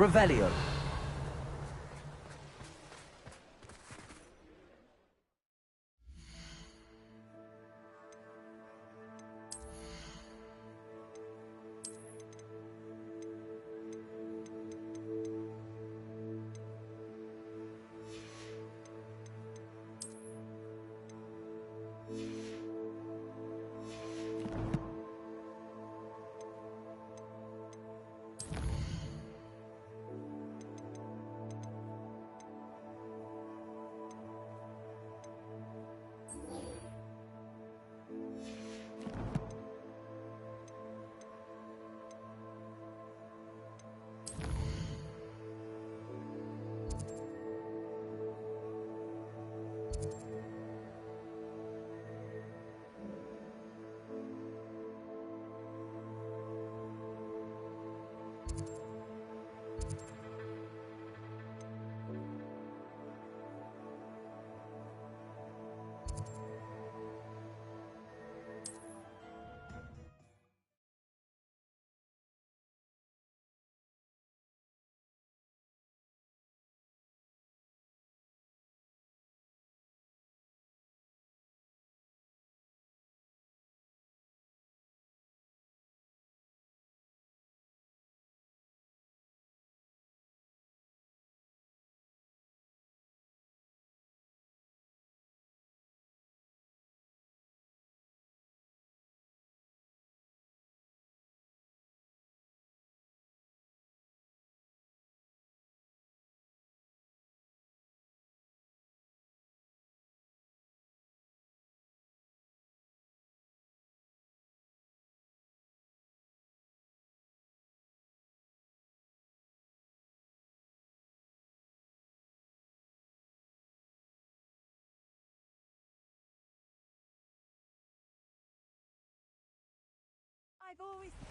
Revelio.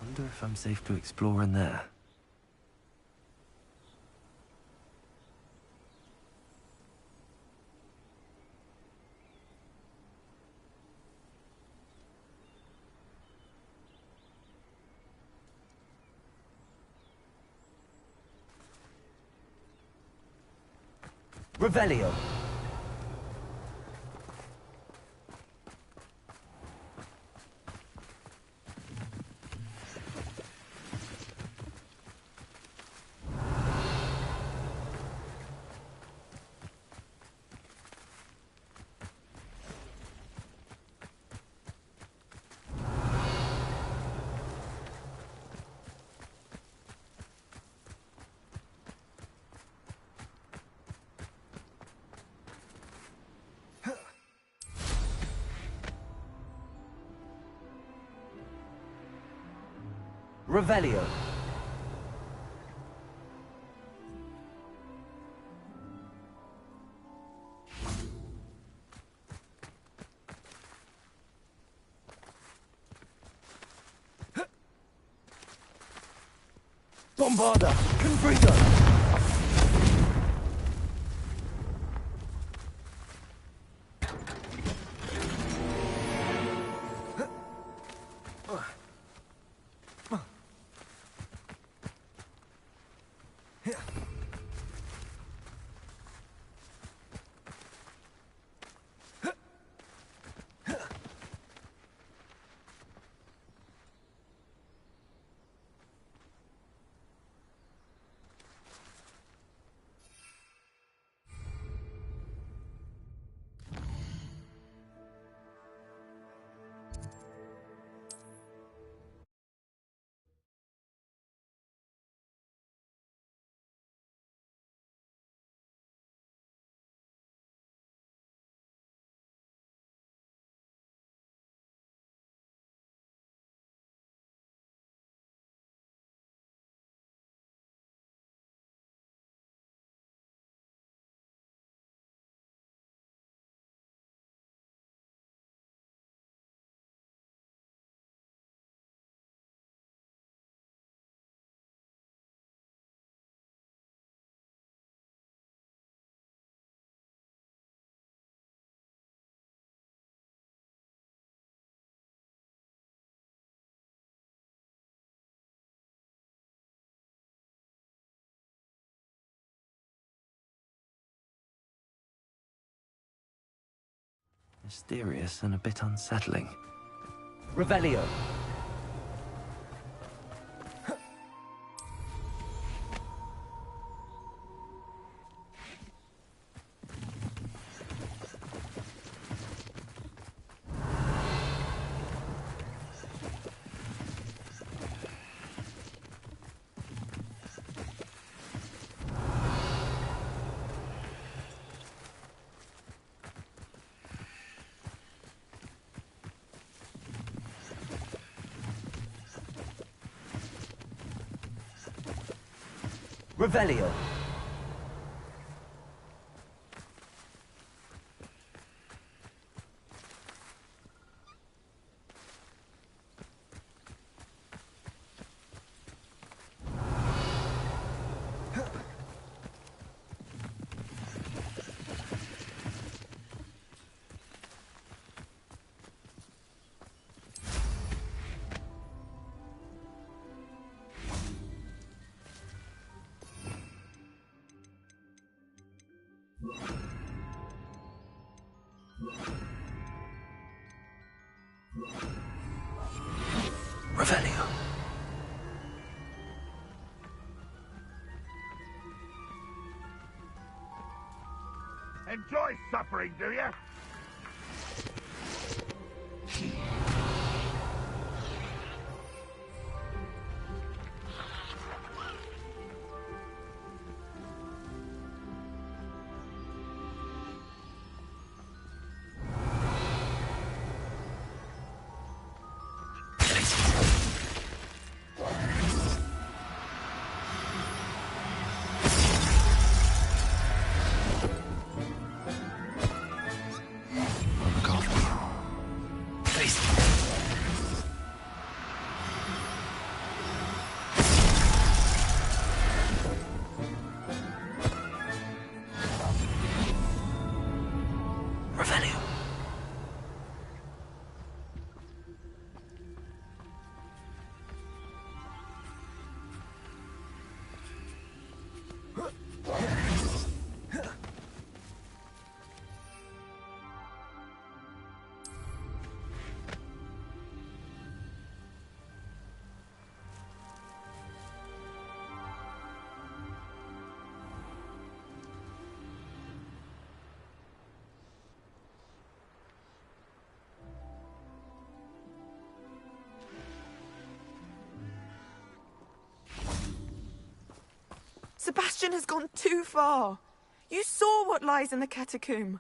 Wonder if I'm safe to explore in there. Revelio. Revelio. Bombarda! Confringo! Mysterious and a bit unsettling. Revelio. Revelio. Revelio. Enjoy suffering, do you? Sebastian has gone too far. You saw what lies in the catacomb.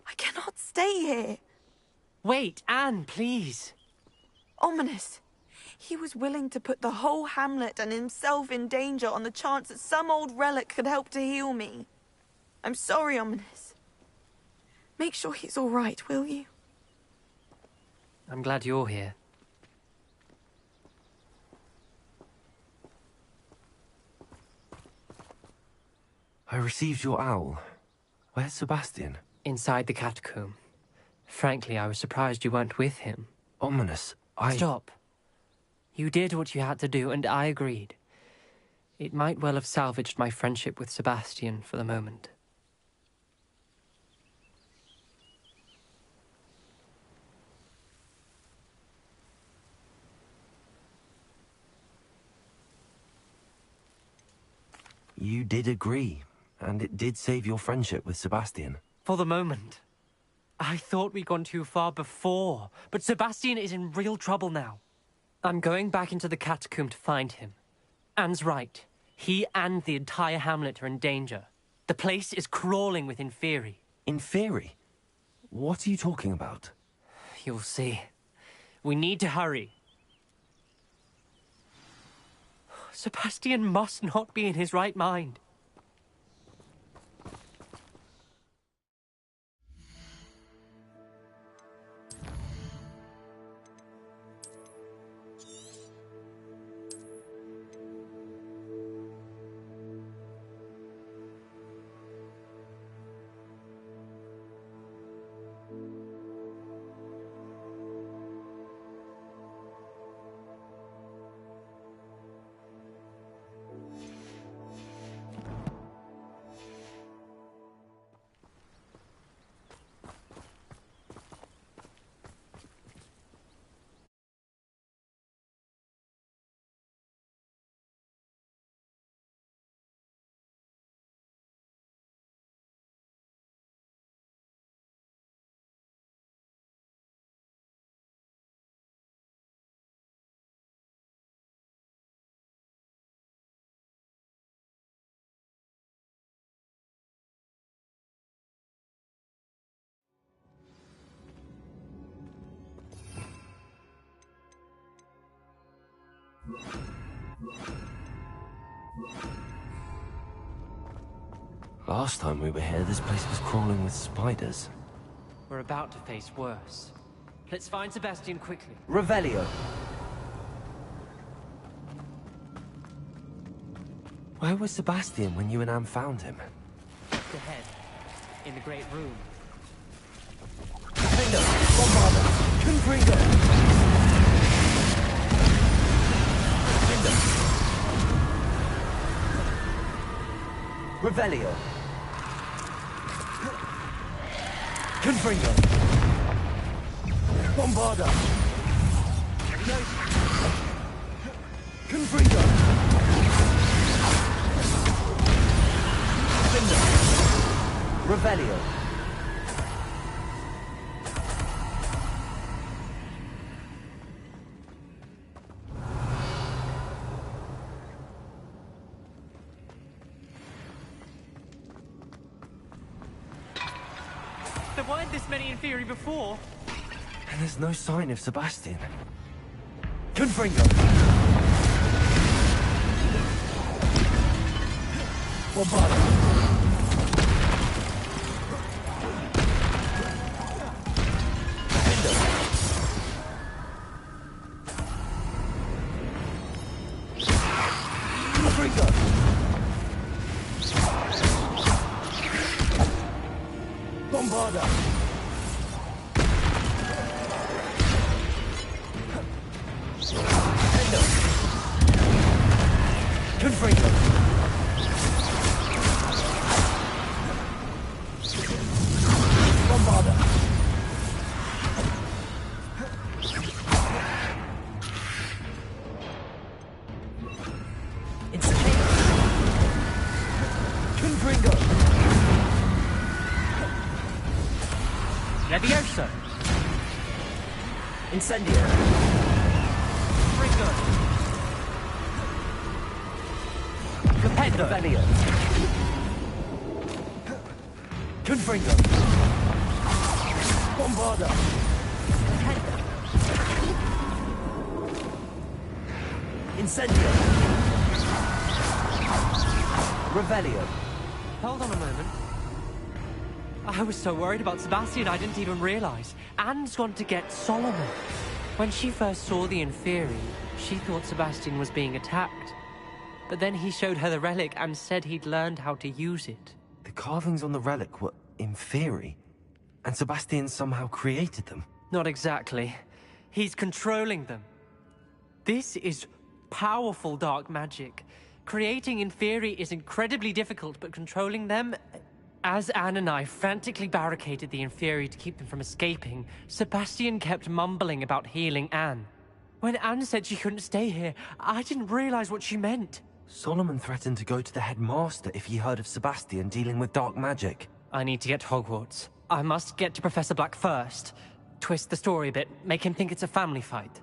I cannot stay here. Wait, Anne, please. Ominous. He was willing to put the whole hamlet and himself in danger on the chance that some old relic could help to heal me. I'm sorry, Ominous. Make sure he's all right, will you? I'm glad you're here. I received your owl. Where's Sebastian? Inside the catacomb. Frankly, I was surprised you weren't with him. Ominous, Stop. You did what you had to do, and I agreed. It might well have salvaged my friendship with Sebastian for the moment. You did agree, and it did save your friendship with Sebastian. For the moment. I thought we'd gone too far before, but Sebastian is in real trouble now. I'm going back into the catacomb to find him. Anne's right. He and the entire hamlet are in danger. The place is crawling with Inferi. Inferi? What are you talking about? You'll see. We need to hurry. Sebastian must not be in his right mind. Last time we were here, this place was crawling with spiders. We're about to face worse. Let's find Sebastian quickly. Revelio. Where was Sebastian when you and Anne found him? Just ahead, in the great room. Defender. Bombarder. Confringo. Defender. Revelio. Confringo. Bombarder. Confringo. Defender. Revelio. There weren't this many in theory before. And there's no sign of Sebastian. Confringo. Bombarder. Defender. Confringo. Bombarder. Defender. Confringo. Bombarder. Incendio. Confringo. Levioso. Incendio. Ringo. Capendo. Revelio. Confringo. Bombarder. Incendio. Revelio. Hold on a moment. I was so worried about Sebastian I didn't even realize. Anne's gone to get Solomon. When she first saw the Inferi, she thought Sebastian was being attacked. But then he showed her the relic and said he'd learned how to use it. The carvings on the relic were Inferi, and Sebastian somehow created them. Not exactly. He's controlling them. This is powerful dark magic. Creating Inferi is incredibly difficult, but controlling them... As Anne and I frantically barricaded the Inferi to keep them from escaping, Sebastian kept mumbling about healing Anne. When Anne said she couldn't stay here, I didn't realize what she meant. Solomon threatened to go to the headmaster if he heard of Sebastian dealing with dark magic. I need to get to Hogwarts. I must get to Professor Black first. Twist the story a bit, make him think it's a family fight.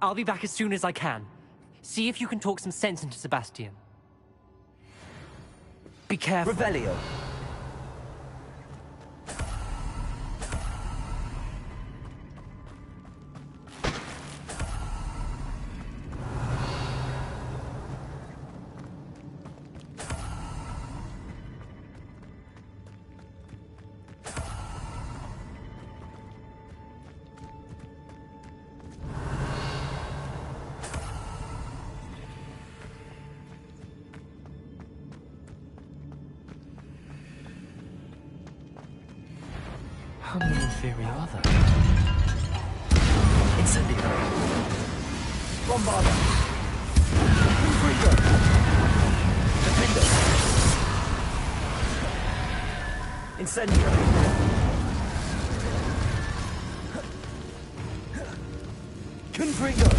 I'll be back as soon as I can. See if you can talk some sense into Sebastian. Be careful. Revelio. How many Inferi are there? Incendio. Bombarder. Confringo. Defender. Incendio. Confringo.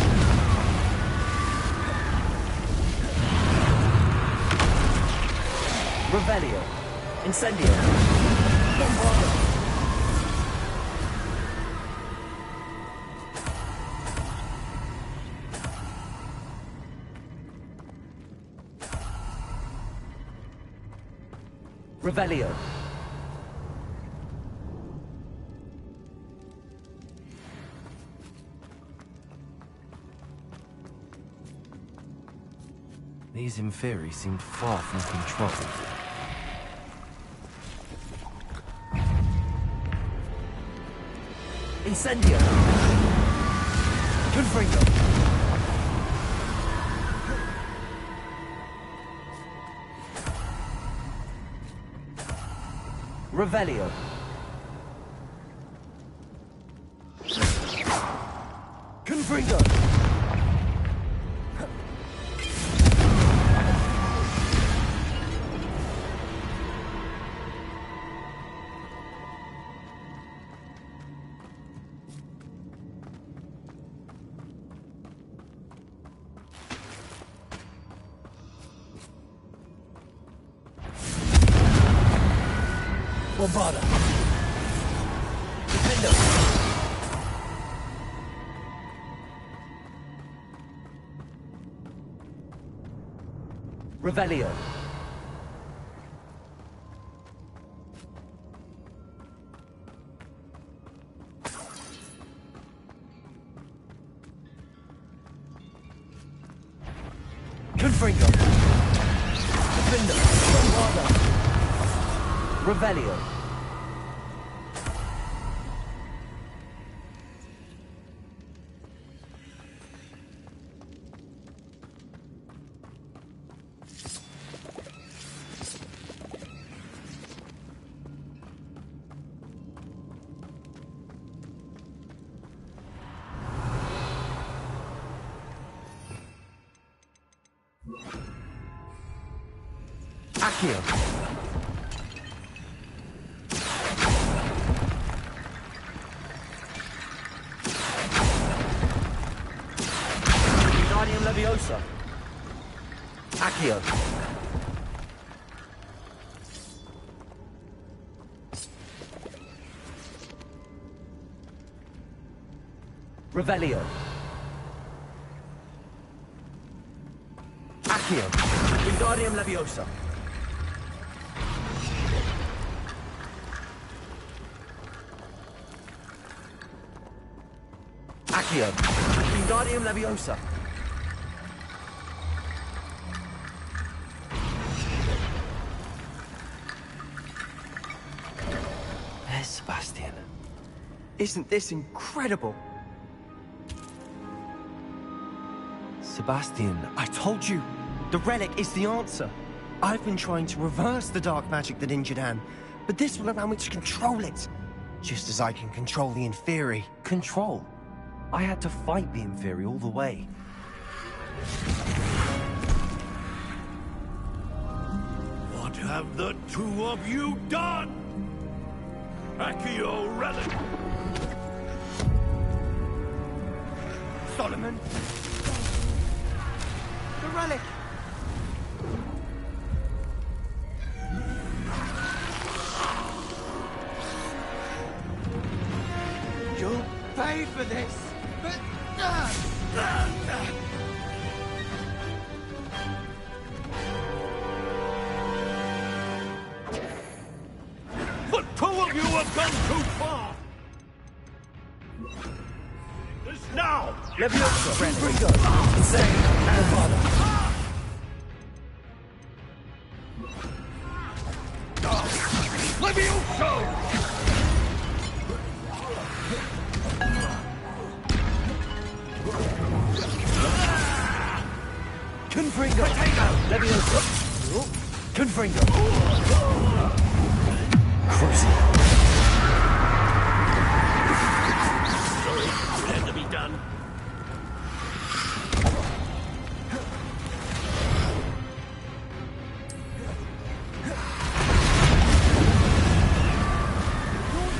Revelio. Incendio. Bombarder. Revelio. These Inferi seemed far from controlled. Incendio! Confringo! Revelio! Confringo! Bombarda! Defendo! Revelio! Confringo! Defendo! Bombarda! Revelio! Accio! Wingardium Leviosa! Accio! Revelio! Accio! Wingardium Leviosa! Accio! Wingardium Leviosa! There's Sebastian. Isn't this incredible? Sebastian, I told you, the relic is the answer. I've been trying to reverse the dark magic that injured Anne, but this will allow me to control it. Just as I can control the Inferi. control. I had to fight the Inferi all the way. What have the two of you done? Accio Relic! Solomon! The relic! You'll pay for this! But... The two of you have gone too far! This now! Leviosa! Confringo! Insane! Bombarda! Levioso! Confringo! Leviosa! Confringo! Cruising! It had to be done.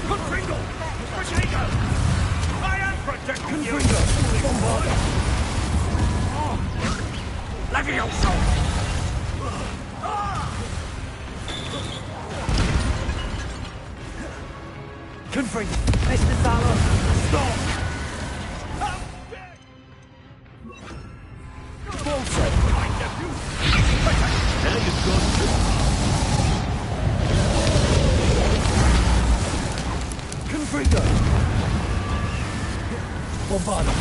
Confringo! Potato! I am protecting you! Confringo! Bombarda! Levioso! Confringo! Mr. Salo! Stop! Bolso! My nephew! There you go. Confringo! Bombarda!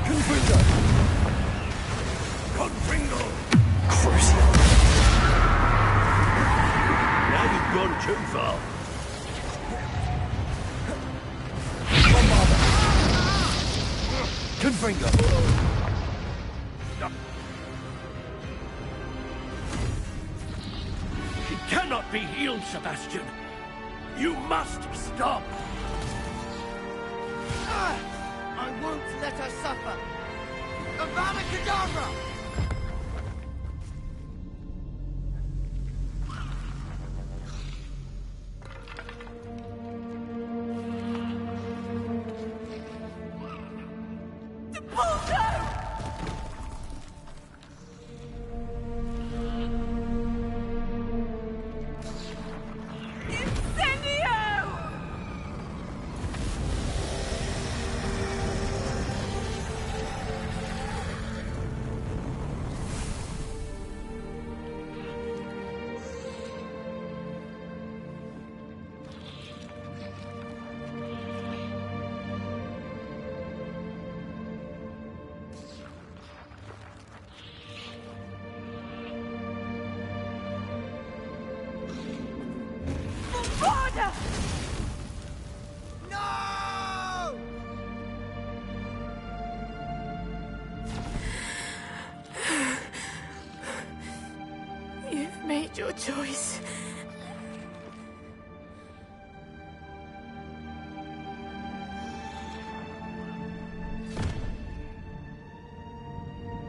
Confringo! Confringo! Crucial. Now you've gone too far. Bombarda! Confringo! She cannot be healed, Sebastian. You must stop. I won't let her suffer. Avada Kedavra! No! You've made your choice.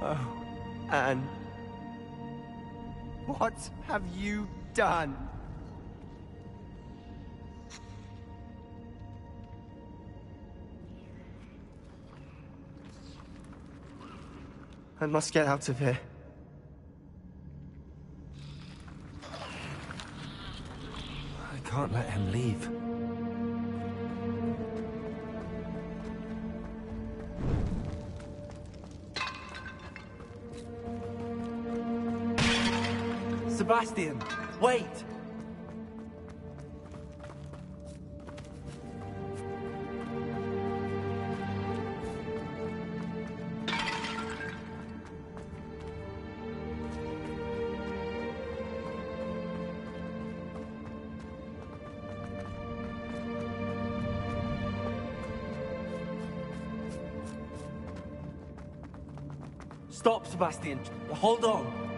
Oh, Anne. What have you done? I must get out of here. I can't let him leave. Sebastian, wait! Stop, Sebastian. Hold on.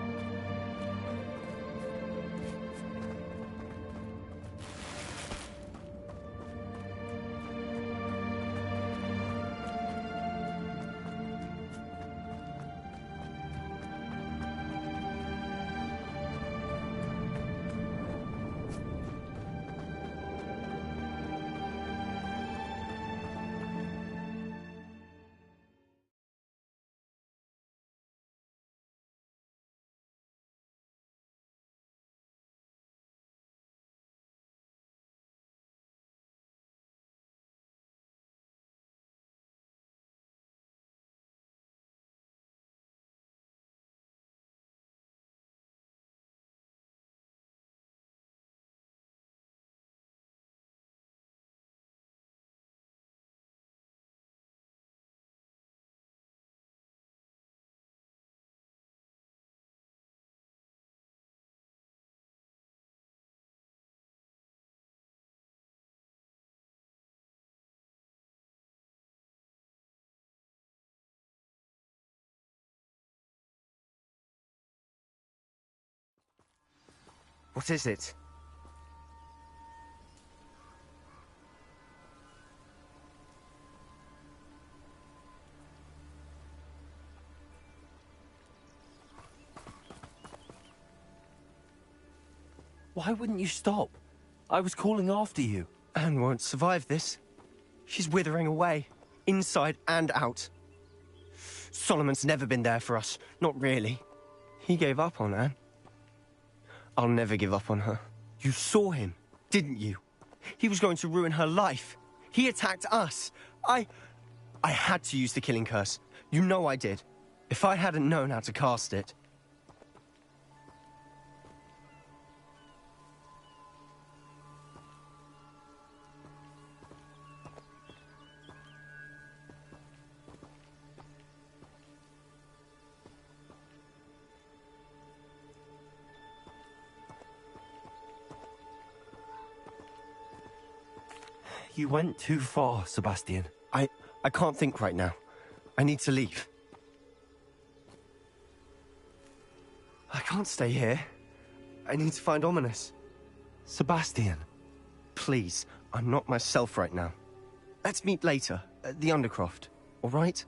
What is it? Why wouldn't you stop? I was calling after you. Anne won't survive this. She's withering away, inside and out. Solomon's never been there for us, not really. He gave up on Anne. I'll never give up on her. You saw him, didn't you? He was going to ruin her life. He attacked us. I had to use the killing curse. You know I did. If I hadn't known how to cast it... You went too far, Sebastian. I can't think right now. I need to leave. I can't stay here. I need to find Ominous. Sebastian. Please, I'm not myself right now. Let's meet later, at the Undercroft, all right?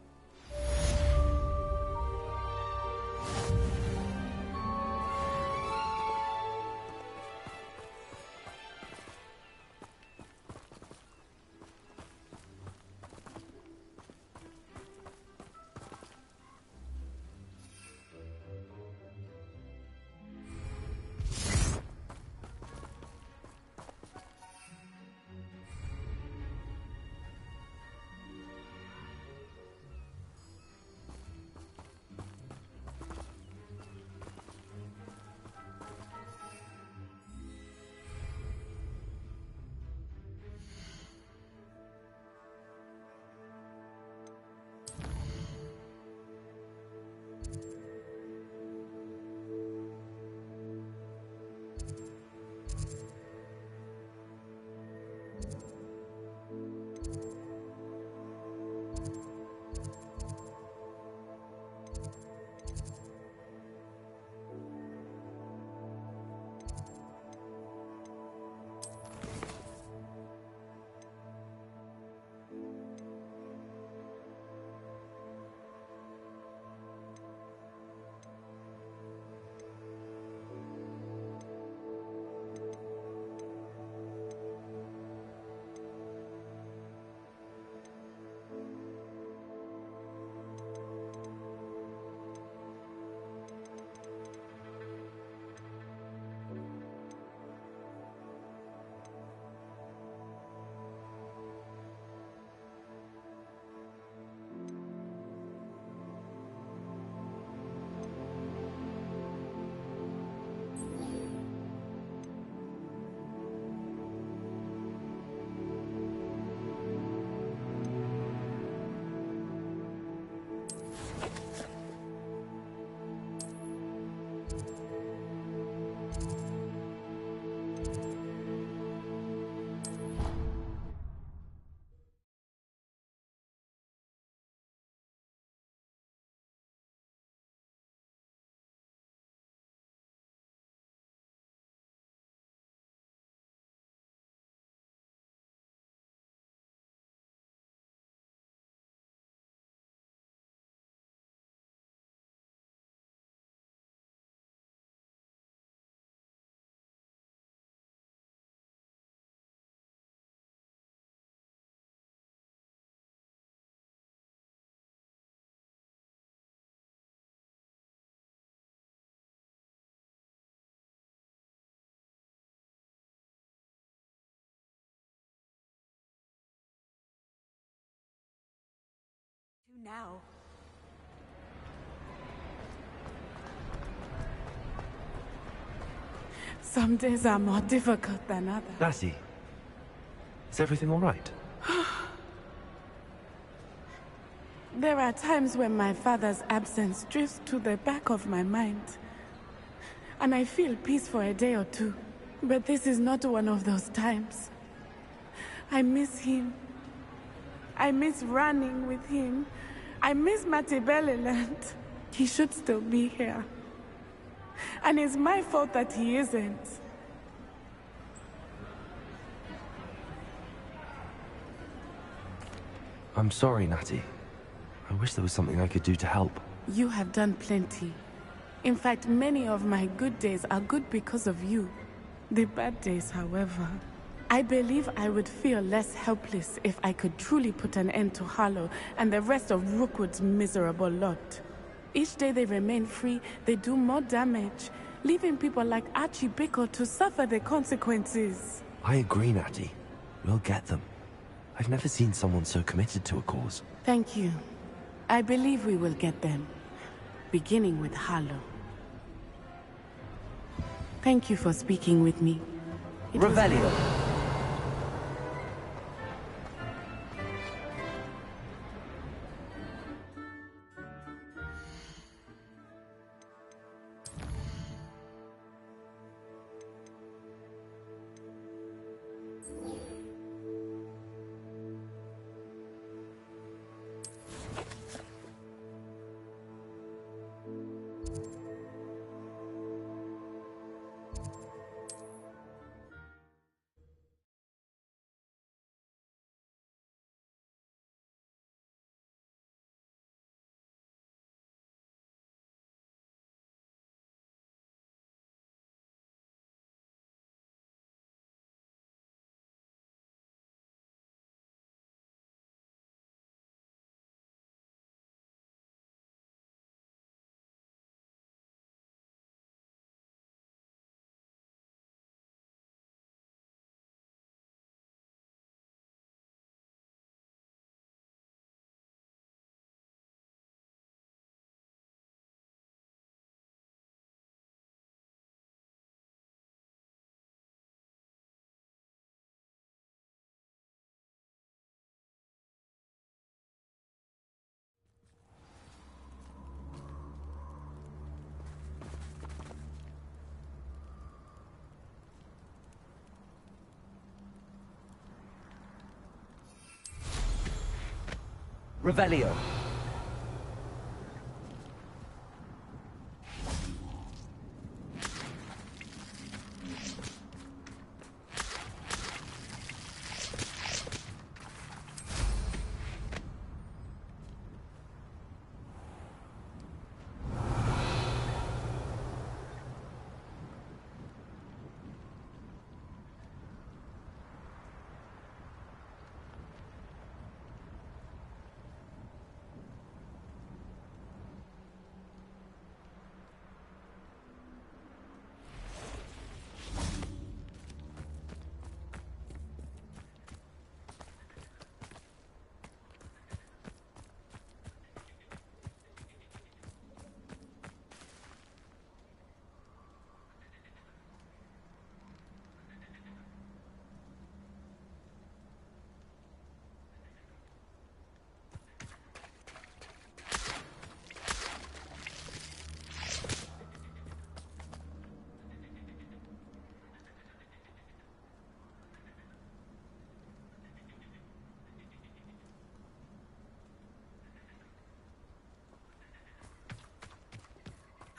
Now. Some days are more difficult than others. Lassie, is everything all right? There are times when my father's absence drifts to the back of my mind. And I feel peace for a day or two. But this is not one of those times. I miss him. I miss running with him. I miss Matibeleland. He should still be here. And it's my fault that he isn't. I'm sorry, Natty. I wish there was something I could do to help. You have done plenty. In fact, many of my good days are good because of you. The bad days, however, I believe I would feel less helpless if I could truly put an end to Harlow and the rest of Rookwood's miserable lot. Each day they remain free, they do more damage, leaving people like Archie Bickle to suffer the consequences. I agree, Natty. We'll get them. I've never seen someone so committed to a cause. Thank you. I believe we will get them, beginning with Harlow. Thank you for speaking with me. Revelio. Revelio.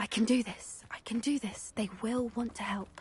I can do this. I can do this. They will want to help.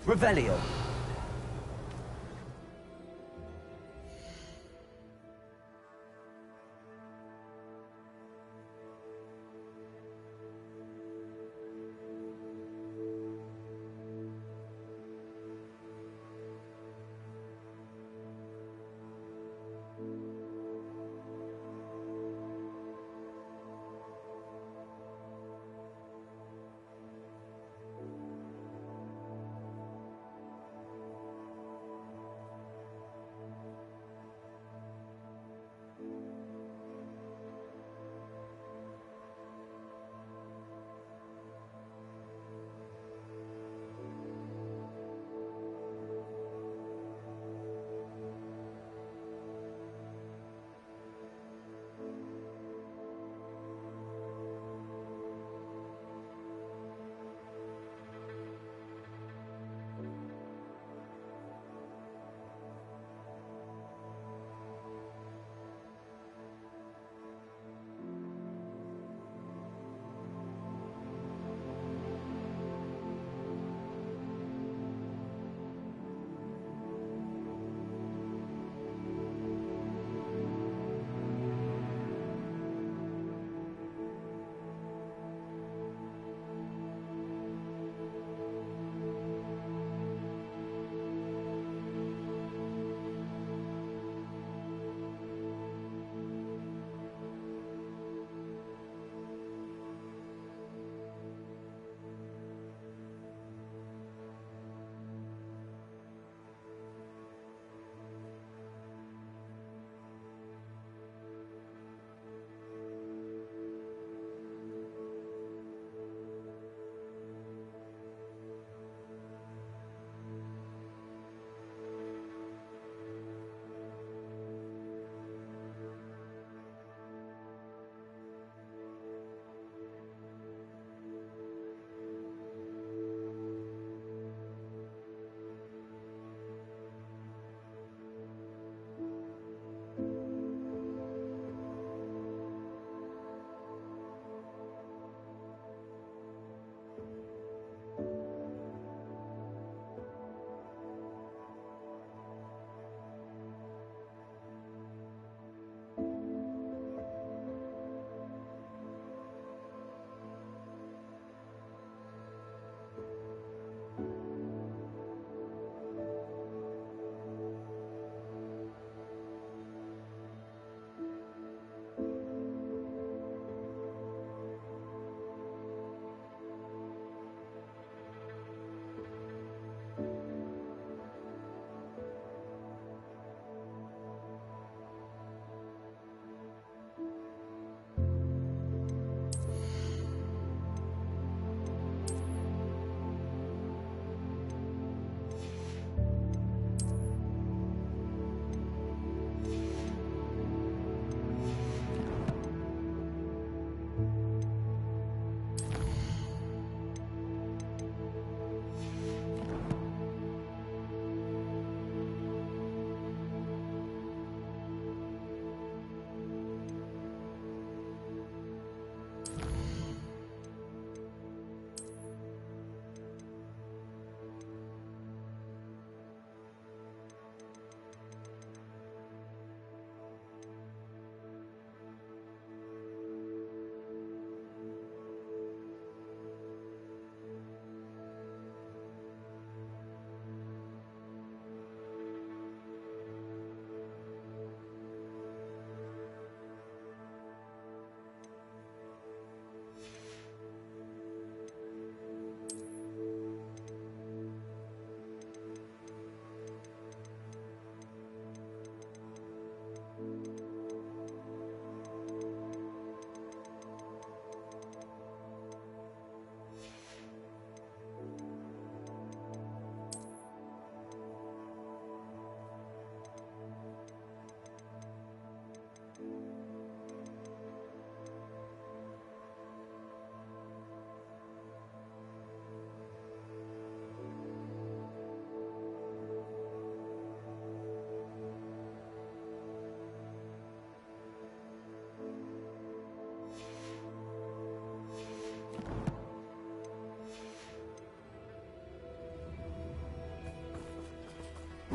Revelio.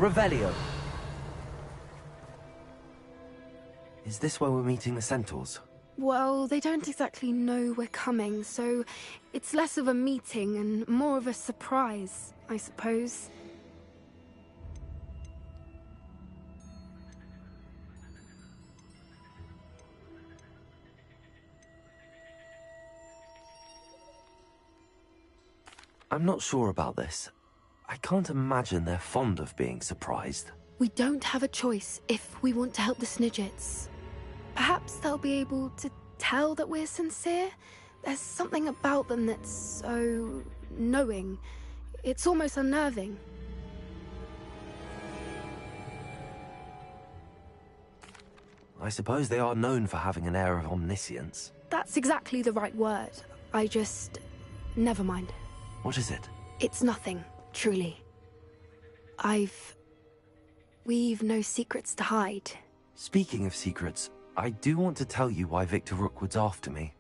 Revelio. Is this where we're meeting the centaurs? Well, they don't exactly know we're coming, so it's less of a meeting and more of a surprise, I suppose. I'm not sure about this. I can't imagine they're fond of being surprised. We don't have a choice if we want to help the Snidgets. Perhaps they'll be able to tell that we're sincere. There's something about them that's so knowing. It's almost unnerving. I suppose they are known for having an air of omniscience. That's exactly the right word. Never mind. What is it? It's nothing, truly. We've no secrets to hide. Speaking of secrets, I do want to tell you why Victor Rookwood's after me.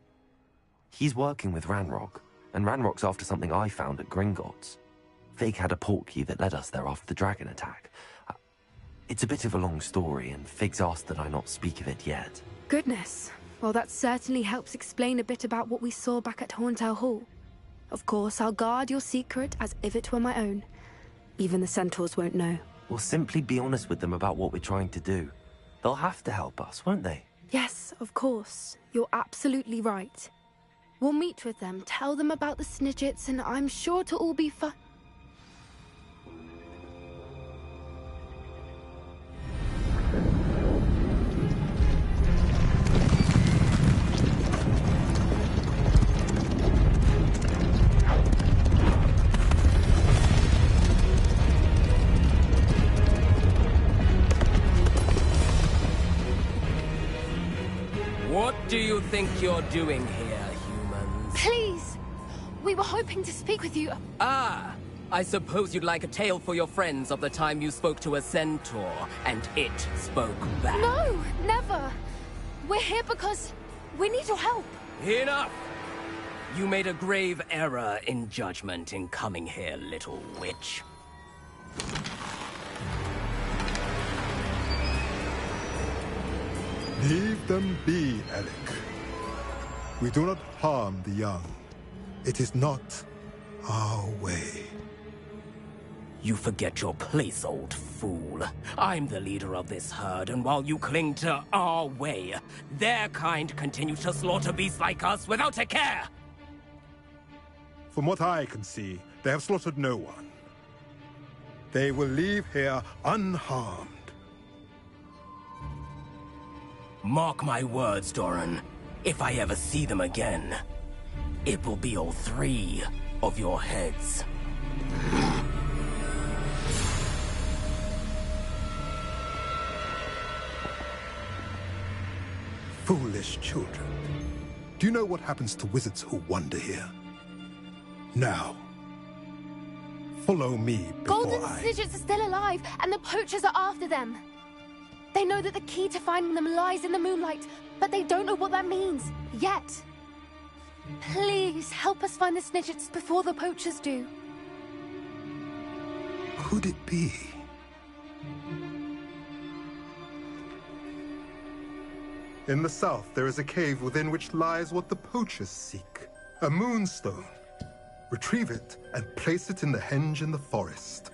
He's working with Ranrock, and Ranrock's after something I found at Gringotts. Fig had a portkey that led us there after the dragon attack. It's a bit of a long story, and Fig's asked that I not speak of it yet. Goodness. Well, that certainly helps explain a bit about what we saw back at Horntail Hall. Of course, I'll guard your secret as if it were my own. Even the centaurs won't know. We'll simply be honest with them about what we're trying to do. They'll have to help us, won't they? Yes, of course. You're absolutely right. We'll meet with them, tell them about the Snidgets, and I'm sure it'll all be fun. What do you think you're doing here, humans? Please! We were hoping to speak with you. Ah! I suppose you'd like a tale for your friends of the time you spoke to a centaur, and it spoke back. No, never! We're here because we need your help. Enough! You made a grave error in judgment in coming here, little witch. Leave them be, Alec. We do not harm the young. It is not our way. You forget your place, old fool. I'm the leader of this herd, and while you cling to our way, their kind continue to slaughter beasts like us without a care! From what I can see, they have slaughtered no one. They will leave here unharmed. Mark my words, Doran. If I ever see them again, it will be all 3 of your heads. Foolish children. Do you know what happens to wizards who wander here? Now, follow me before Golden Snidgets are still alive, and the poachers are after them. They know that the key to finding them lies in the moonlight, but they don't know what that means, yet. Please, help us find the Snidgets before the poachers do. Could it be? In the south, there is a cave within which lies what the poachers seek. A moonstone. Retrieve it and place it in the henge in the forest.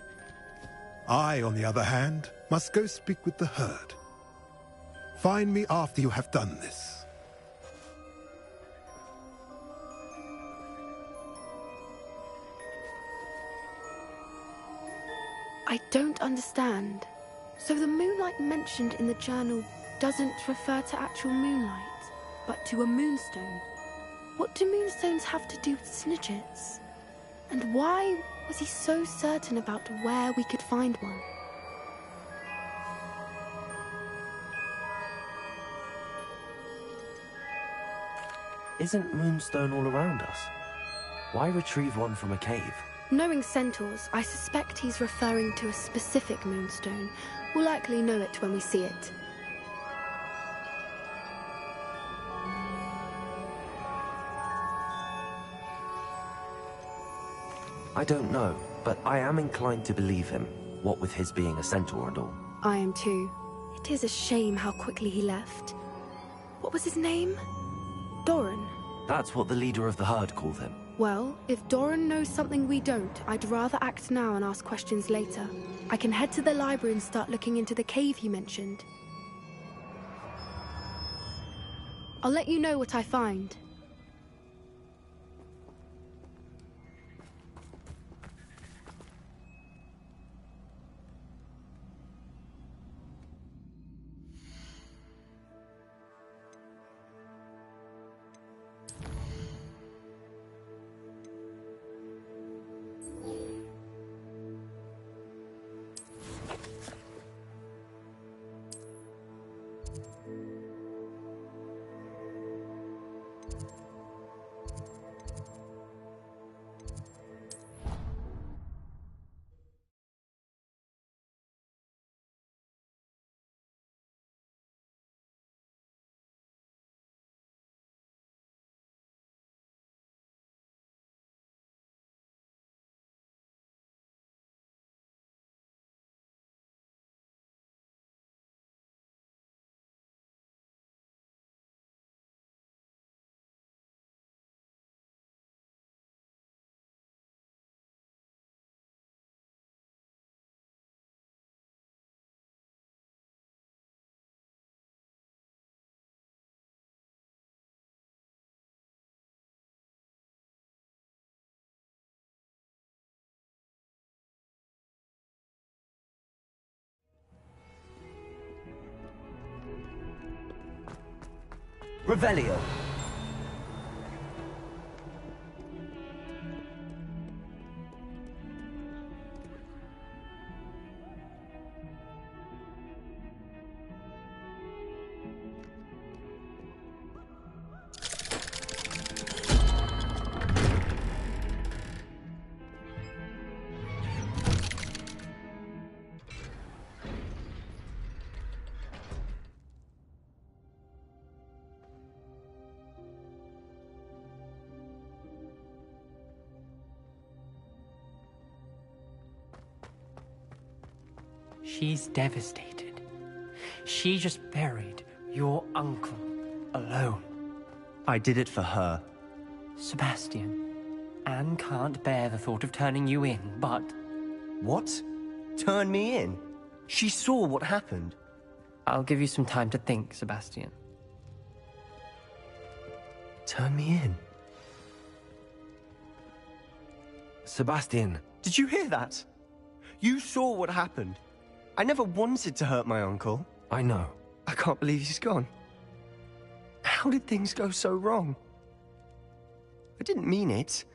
I, on the other hand, must go speak with the herd. Find me after you have done this. I don't understand. So the moonlight mentioned in the journal doesn't refer to actual moonlight, but to a moonstone. What do moonstones have to do with Snidgets? And why was he so certain about where we could find one? Isn't Moonstone all around us? Why retrieve one from a cave? Knowing centaurs, I suspect he's referring to a specific moonstone. We'll likely know it when we see it. I don't know, but I am inclined to believe him. what with his being a centaur and all. I am too. It is a shame how quickly he left. What was his name? Doran. That's what the leader of the herd called him. Well, if Doran knows something we don't, I'd rather act now and ask questions later. I can head to the library and start looking into the cave he mentioned. I'll let you know what I find. Revelio. She's devastated. She just buried your uncle alone. I did it for her. Sebastian, Anne can't bear the thought of turning you in, but... What? Turn me in? She saw what happened. I'll give you some time to think, Sebastian. Turn me in? Sebastian. Did you hear that? You saw what happened. I never wanted to hurt my uncle. I know. I can't believe he's gone. How did things go so wrong? I didn't mean it.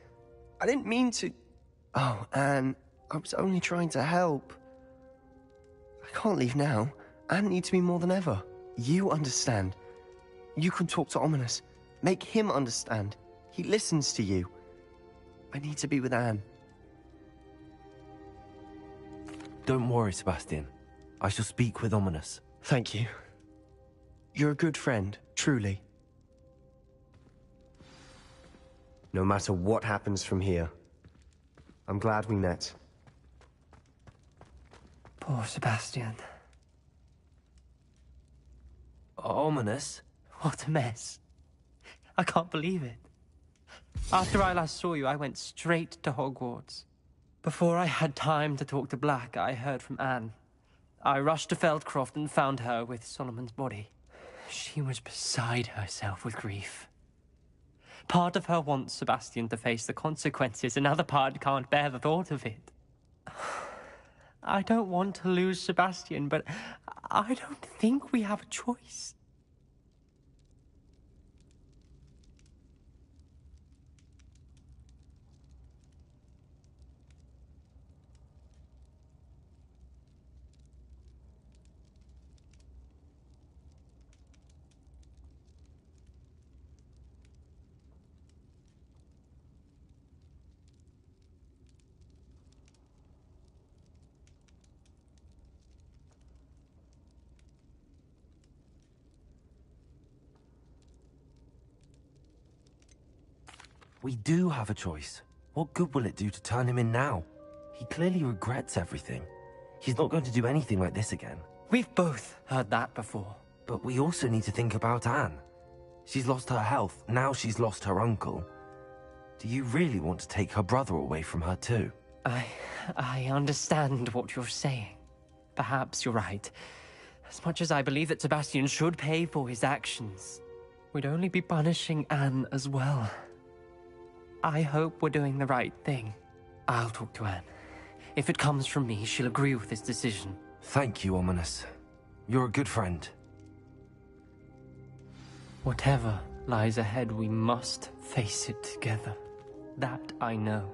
I didn't mean to... Oh, Anne, I was only trying to help. I can't leave now. Anne needs me more than ever. You understand. You can talk to Ominous. Make him understand. He listens to you. I need to be with Anne. Don't worry, Sebastian. I shall speak with Ominous. Thank you. You're a good friend, truly. No matter what happens from here, I'm glad we met. Poor Sebastian. Ominous? What a mess. I can't believe it. After I last saw you, I went straight to Hogwarts. Before I had time to talk to Black, I heard from Anne. I rushed to Feldcroft and found her with Solomon's body. She was beside herself with grief. Part of her wants Sebastian to face the consequences, another part can't bear the thought of it. I don't want to lose Sebastian, but I don't think we have a choice. We do have a choice. What good will it do to turn him in now? He clearly regrets everything. He's not going to do anything like this again. We've both heard that before. But we also need to think about Anne. She's lost her health, now she's lost her uncle. Do you really want to take her brother away from her too? I understand what you're saying. Perhaps you're right. As much as I believe that Sebastian should pay for his actions, we'd only be punishing Anne as well. I hope we're doing the right thing. I'll talk to Anne. If it comes from me, she'll agree with this decision. Thank you, Ominous. You're a good friend. Whatever lies ahead, we must face it together. That I know.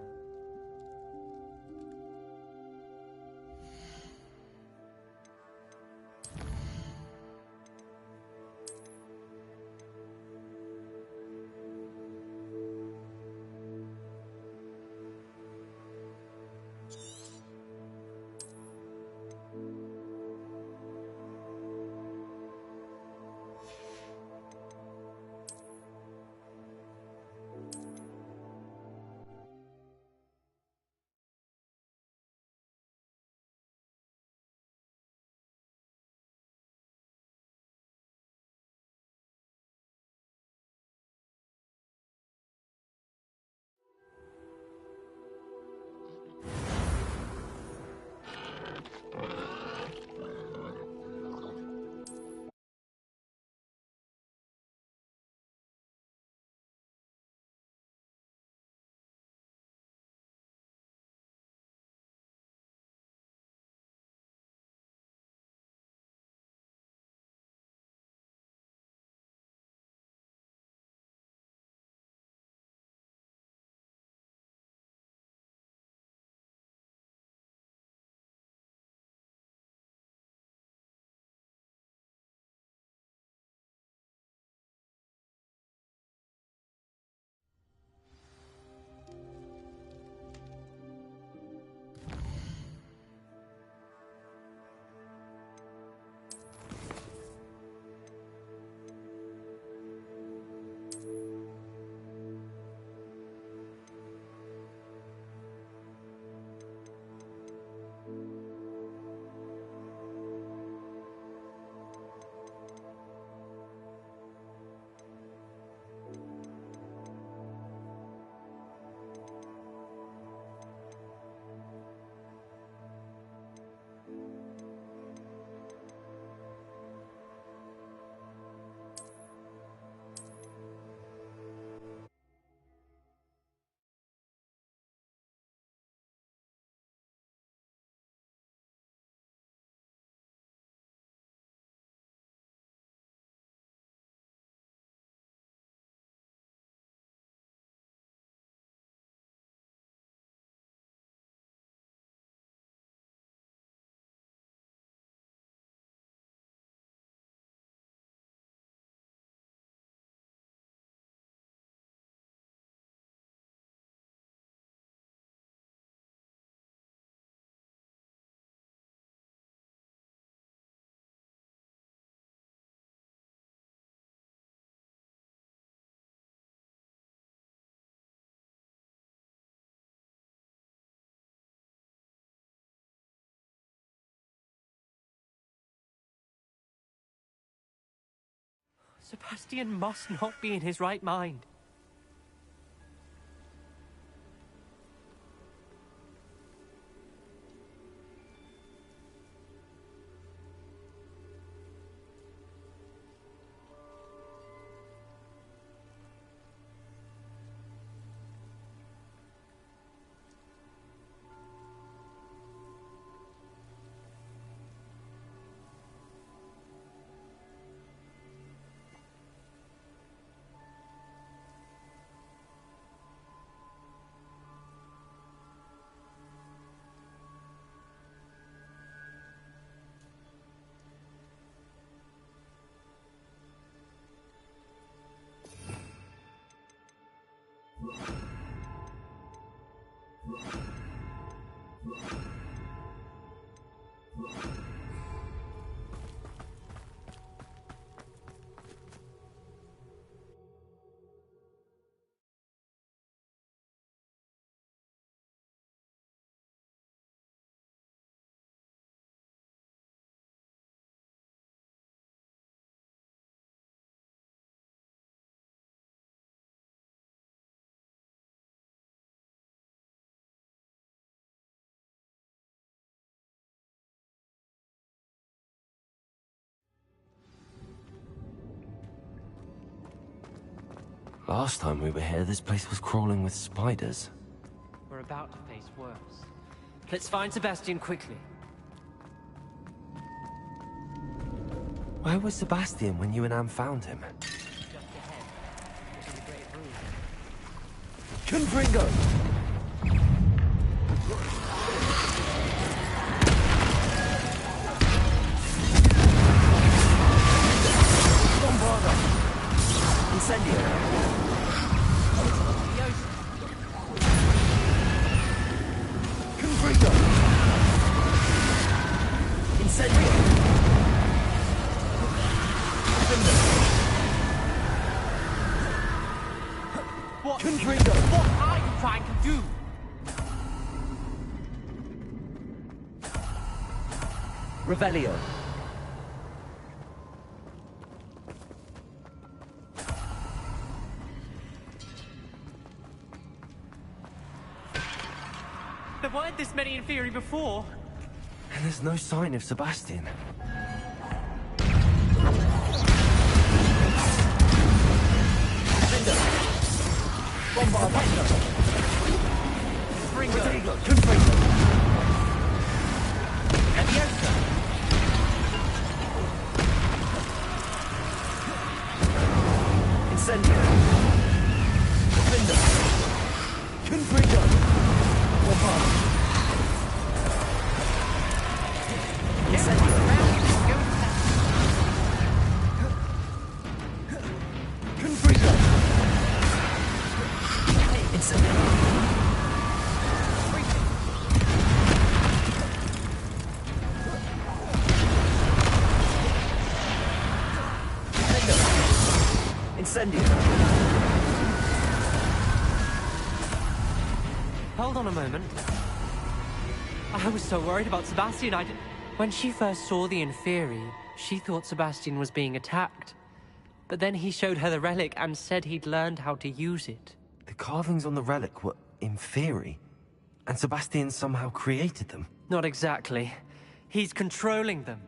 Sebastian must not be in his right mind. Last time we were here, this place was crawling with spiders. We're about to face worse. Let's find Sebastian quickly. Where was Sebastian when you and Anne found him? Just ahead. This is a great room. Confringo! Bombarda! Incendio! Confringo! Incendio! What? Confringo! What are you trying to do? Revelio! There weren't this many in theory before. And there's no sign of Sebastian. Bombarda! Ringo. Confringo! Leviosa. Incendio! Defender! Confringo! Bombarda! Incendio! Confringo! Incendio! Incendio! Hold on a moment. I was so worried about Sebastian, I didn't... When she first saw the Inferi, she thought Sebastian was being attacked. But then he showed her the relic and said he'd learned how to use it. The carvings on the relic were Inferi, and Sebastian somehow created them. Not exactly. He's controlling them.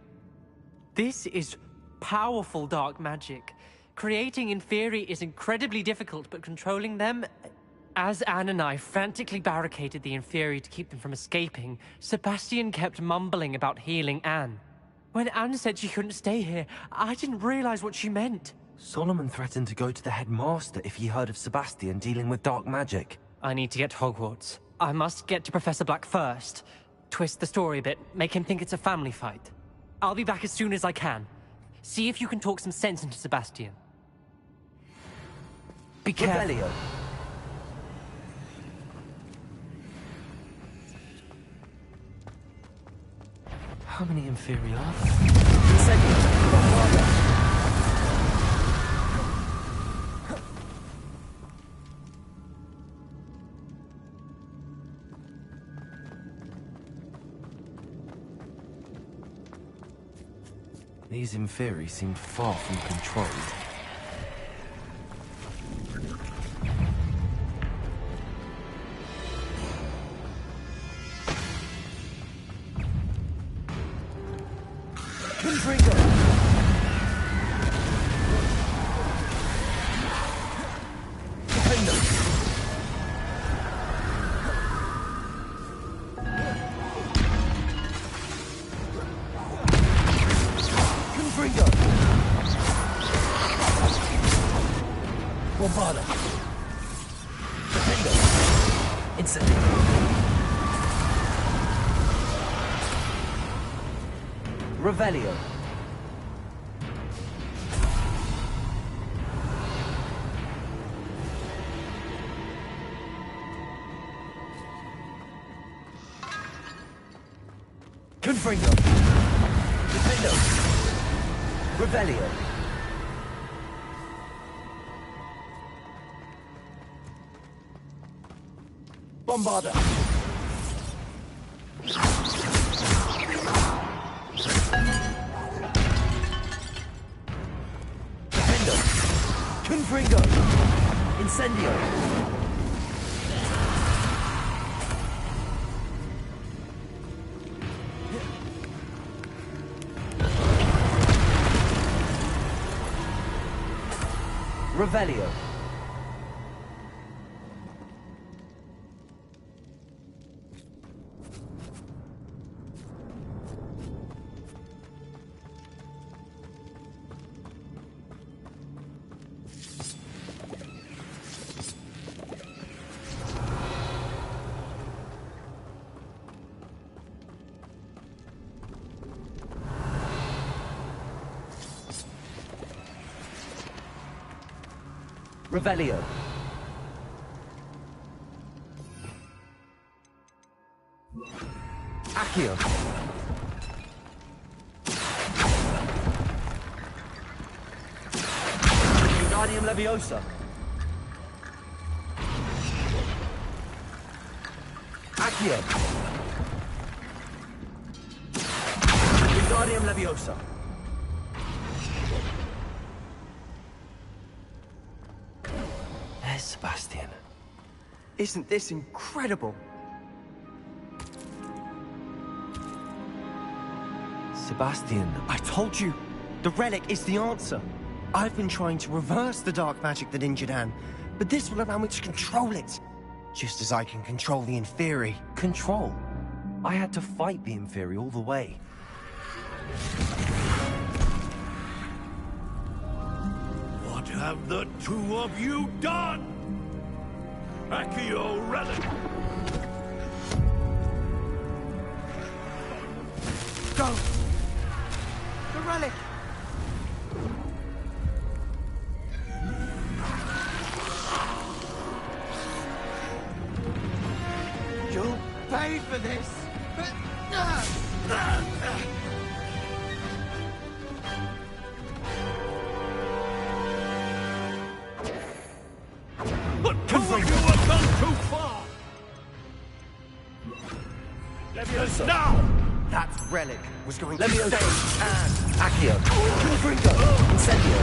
This is powerful dark magic. Creating Inferi is incredibly difficult, but controlling them... As Anne and I frantically barricaded the Inferi to keep them from escaping, Sebastian kept mumbling about healing Anne. When Anne said she couldn't stay here, I didn't realize what she meant. Solomon threatened to go to the headmaster if he heard of Sebastian dealing with dark magic. I need to get to Hogwarts. I must get to Professor Black first. Twist the story a bit, make him think it's a family fight. I'll be back as soon as I can. See if you can talk some sense into Sebastian. Be careful. Revelio! How many Inferi are there? Incendio! Bombarda! These Inferi seemed far from controlled. Confringo! Defender! Confringo! Bombarda! Defender! Incendio! Revelio! Confringo! Defendo! Revelio! Bombarda! Defendo! Confringo! Incendio! Revelio. Revelio. Accio. Wingardium Leviosa. Accio. Wingardium Leviosa. There's Sebastian. Isn't this incredible? Sebastian. I told you, the relic is the answer. I've been trying to reverse the dark magic that injured Anne, but this will allow me to control it. Just as I can control the Inferi. Control? I had to fight the Inferi all the way. What have the two of you done? Accio Relic! Go! The relic! You'll pay for this! The two of you have gone too far! Leviosa! Now! That relic was going to Leviosa. save Anne! Accio. Confringo. Incendio.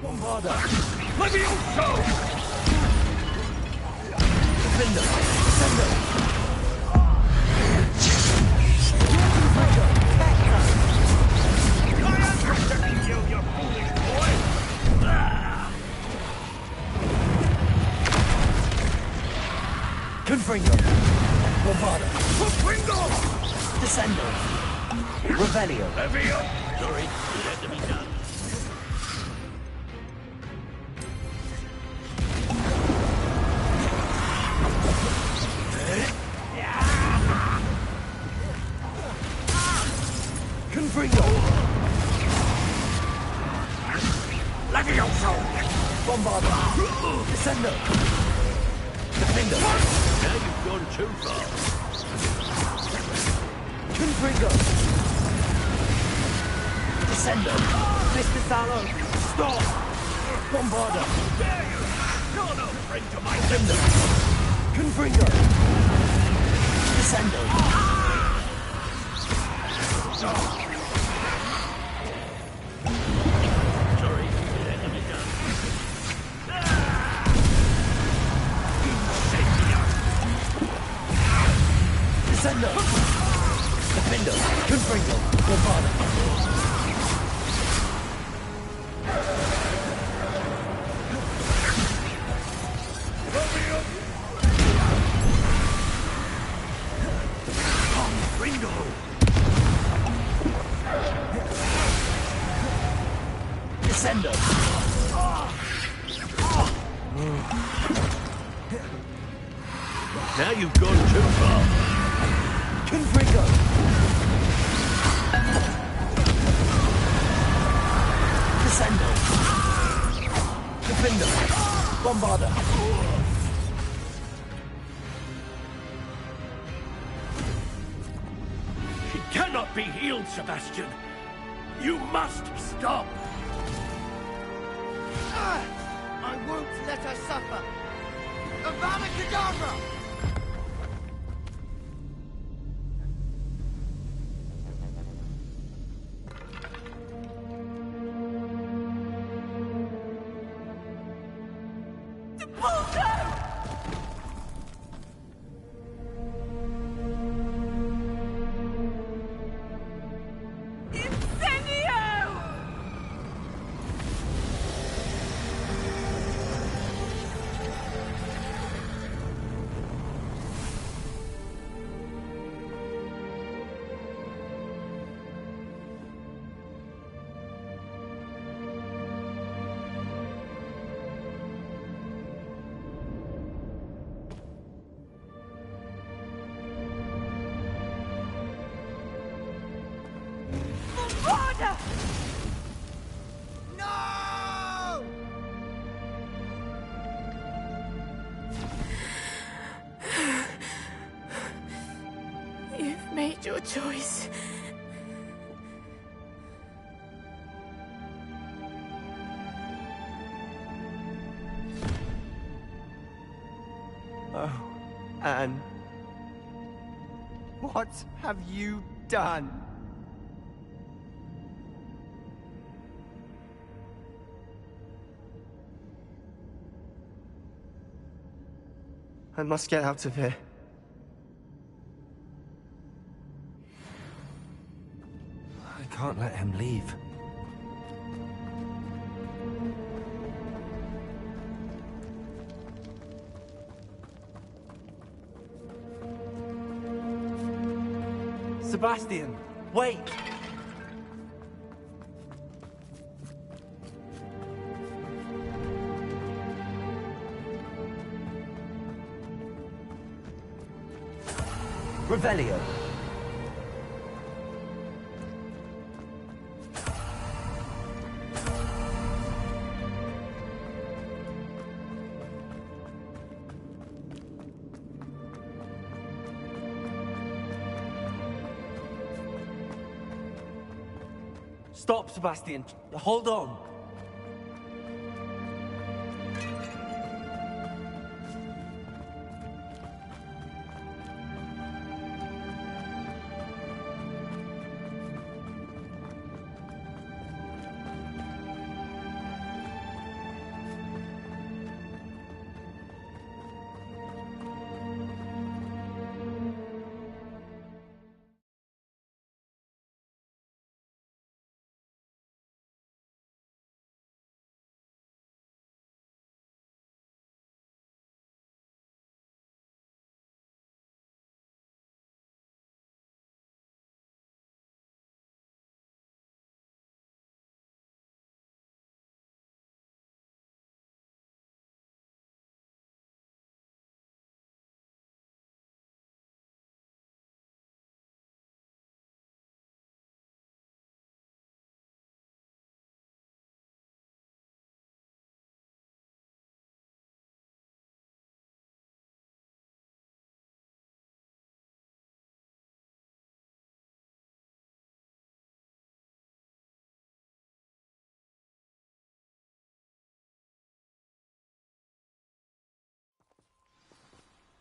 Bombarda. Levioso! Defender. Sendo. I am protecting you, you foolish boy! Confringo. Bombarda. Confringo! Descendo. Revelio. Levio! Sorry, it had to be done. Confringo. Levioso! Bombarda. Descendo. Defender. Now you've gone too far. Confringo. Descendo. Mr. Salo. Stop. Bombarda. Dare you! You're no friend to my Defender. Confringo. Descendo. Sorry, it had to be done. Descendo. Defender. Confringo. Bombarda. Ringo! Descendo. Now you've gone too far. Confringo. Descendo. Defender. Bombarda. She cannot be healed, Sebastian. You must stop. I won't let her suffer. Avada Kedavra! your choice. Oh, Anne. What have you done? I must get out of here. I can't let him leave. Sebastian, wait! Revelio. Stop, Sebastian. Hold on.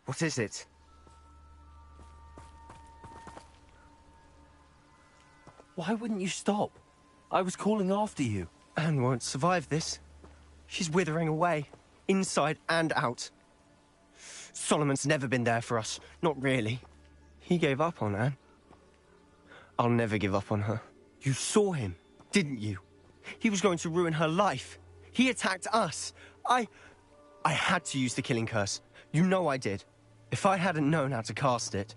What is it? Why wouldn't you stop? I was calling after you. Anne won't survive this. She's withering away, inside and out. Solomon's never been there for us, not really. He gave up on Anne. I'll never give up on her. You saw him, didn't you? He was going to ruin her life. He attacked us. I had to use the killing curse. You know I did. If I hadn't known how to cast it...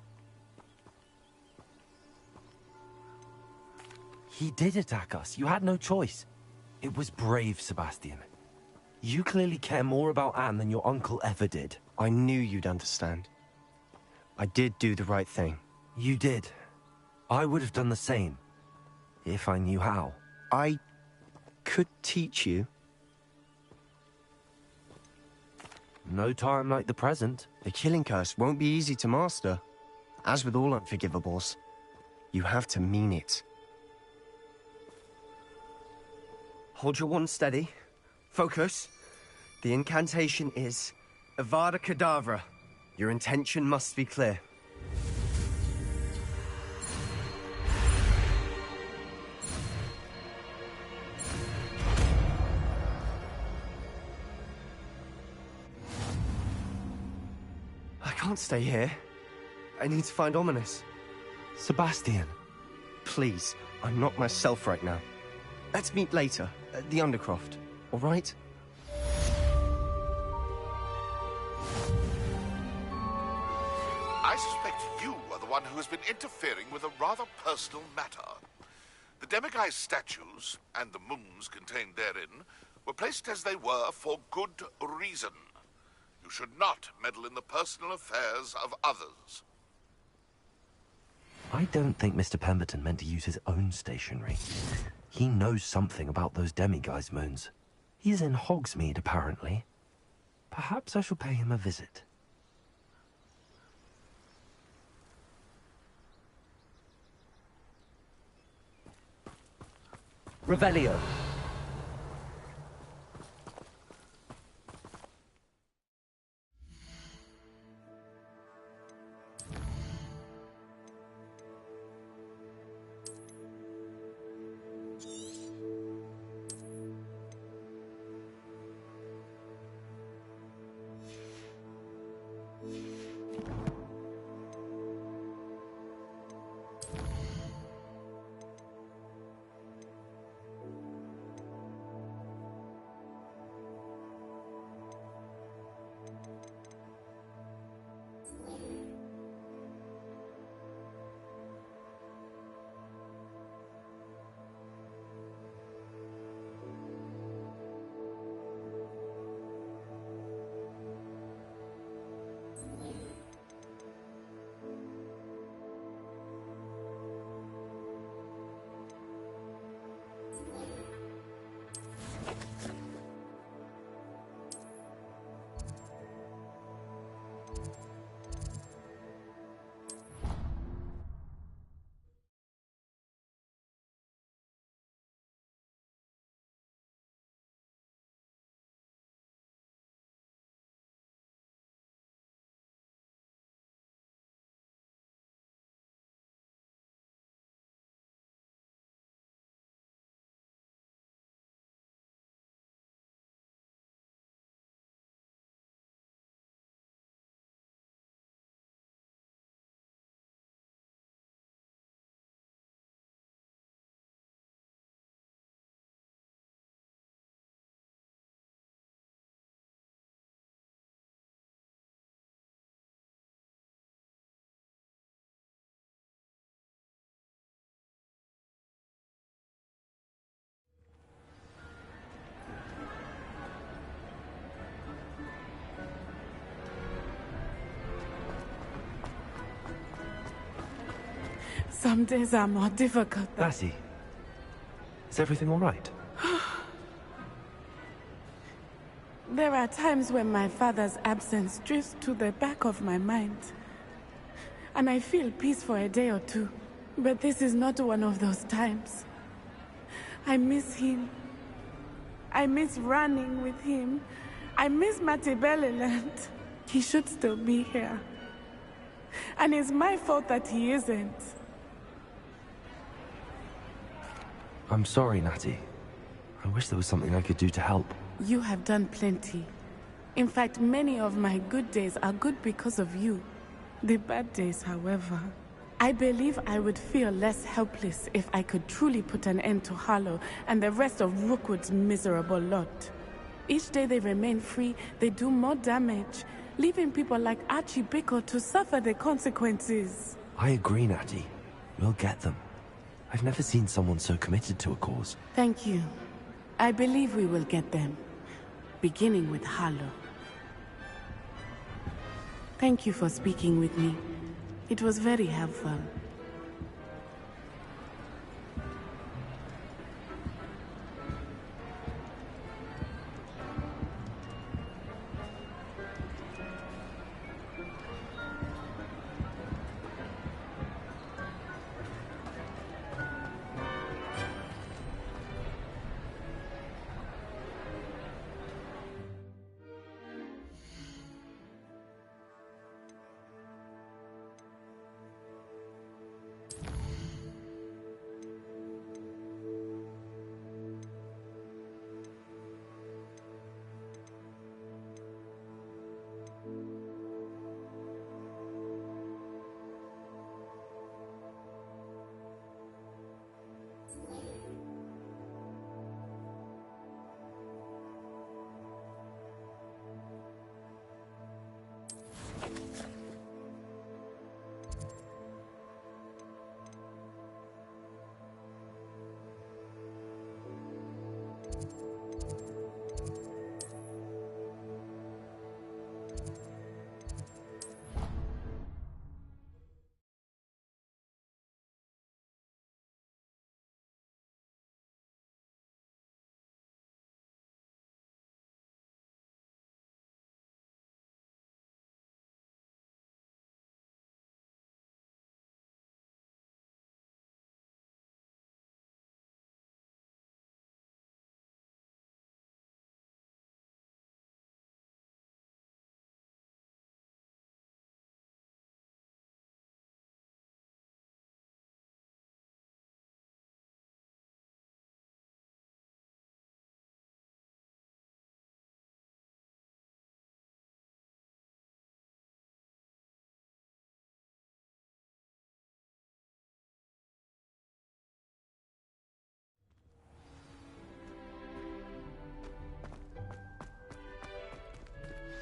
He did attack us. You had no choice. It was brave, Sebastian. You clearly care more about Anne than your uncle ever did. I knew you'd understand. I did do the right thing. You did. I would have done the same, if I knew how. I could teach you. No time like the present. The killing curse won't be easy to master. As with all unforgivables, you have to mean it. Hold your wand steady. Focus. The incantation is Avada Kedavra. Your intention must be clear. I can't stay here. I need to find Ominous. Sebastian. Please, I'm not myself right now. Let's meet later, at the Undercroft, all right? I suspect you are the one who has been interfering with a rather personal matter. The demiguise statues, and the moons contained therein, were placed as they were for good reason. You should not meddle in the personal affairs of others. I don't think Mr. Pemberton meant to use his own stationery. He knows something about those demiguise moons. He's in Hogsmeade, apparently. Perhaps I shall pay him a visit. Revelio. Some days are more difficult than... Lassie, is everything all right? There are times when my father's absence drifts to the back of my mind. And I feel peace for a day or two. But this is not one of those times. I miss him. I miss running with him. I miss Matibeleland. He should still be here. And it's my fault that he isn't. I'm sorry, Natty. I wish there was something I could do to help. You have done plenty. In fact, many of my good days are good because of you. The bad days, however. I believe I would feel less helpless if I could truly put an end to Harlow and the rest of Rookwood's miserable lot. Each day they remain free, they do more damage, leaving people like Archie Bickle to suffer the consequences. I agree, Natty. We'll get them. I've never seen someone so committed to a cause. Thank you. I believe we will get them. Beginning with Harlow. Thank you for speaking with me. It was very helpful.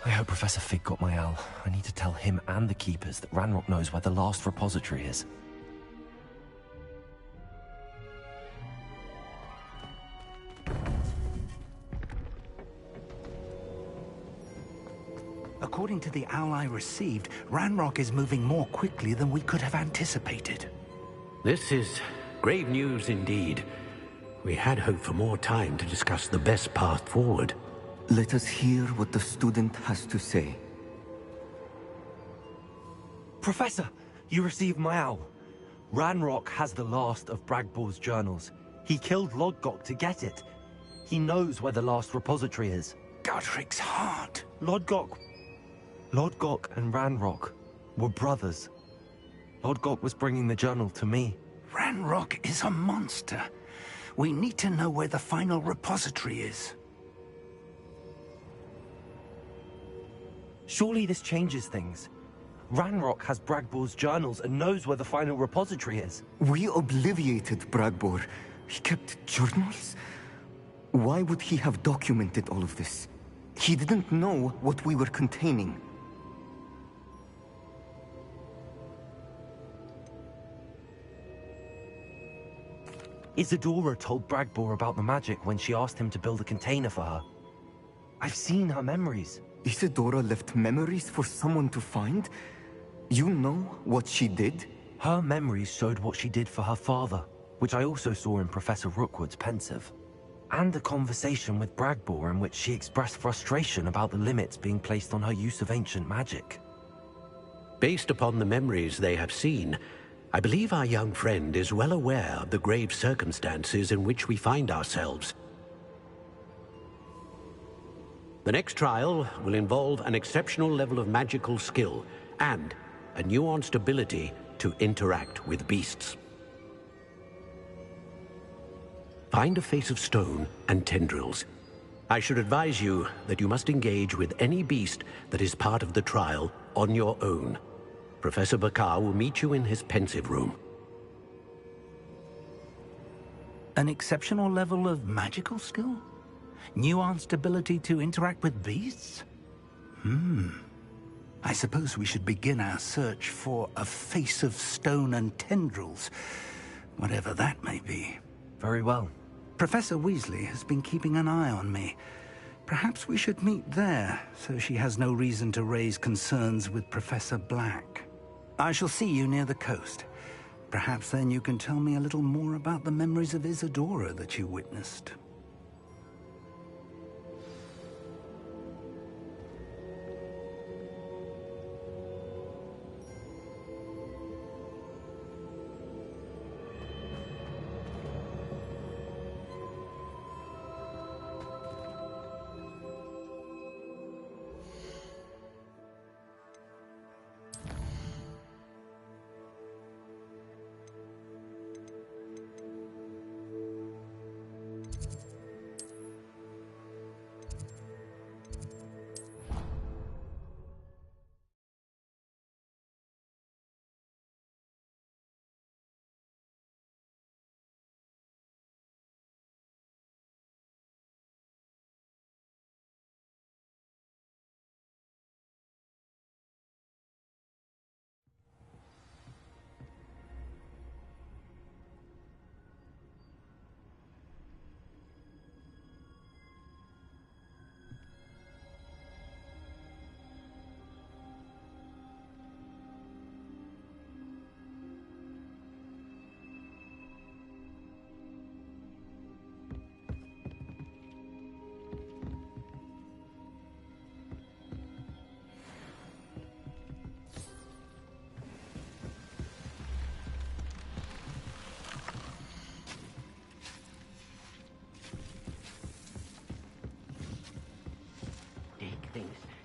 I hope Professor Fig got my owl. I need to tell him and the Keepers that Ranrock knows where the last repository is. According to the owl I received, Ranrock is moving more quickly than we could have anticipated. This is grave news indeed. We had hoped for more time to discuss the best path forward. Let us hear what the student has to say. Professor, you received my owl. Ranrock has the last of Bragbor's journals. He killed Lodgok to get it. He knows where the last repository is. Godric's heart. Lodgok and Ranrock were brothers. Lodgok was bringing the journal to me. Ranrock is a monster. We need to know where the final repository is. Surely this changes things. Ranrock has Bragbor's journals and knows where the final repository is. We obliviated Bragbor. He kept journals? Why would he have documented all of this? He didn't know what we were containing. Isadora told Bragbor about the magic when she asked him to build a container for her. I've seen her memories. Isadora left memories for someone to find? You know what she did? Her memories showed what she did for her father, which I also saw in Professor Rookwood's pensive. And a conversation with Bragbor in which she expressed frustration about the limits being placed on her use of ancient magic. Based upon the memories they have seen, I believe our young friend is well aware of the grave circumstances in which we find ourselves. The next trial will involve an exceptional level of magical skill and a nuanced ability to interact with beasts. Find a face of stone and tendrils. I should advise you that you must engage with any beast that is part of the trial on your own. Professor Bakar will meet you in his pensive room. An exceptional level of magical skill? Nuanced ability to interact with beasts? I suppose we should begin our search for a face of stone and tendrils, whatever that may be. Very well. Professor Weasley has been keeping an eye on me. Perhaps we should meet there, so she has no reason to raise concerns with Professor Black. I shall see you near the coast. Perhaps then you can tell me a little more about the memories of Isadora that you witnessed.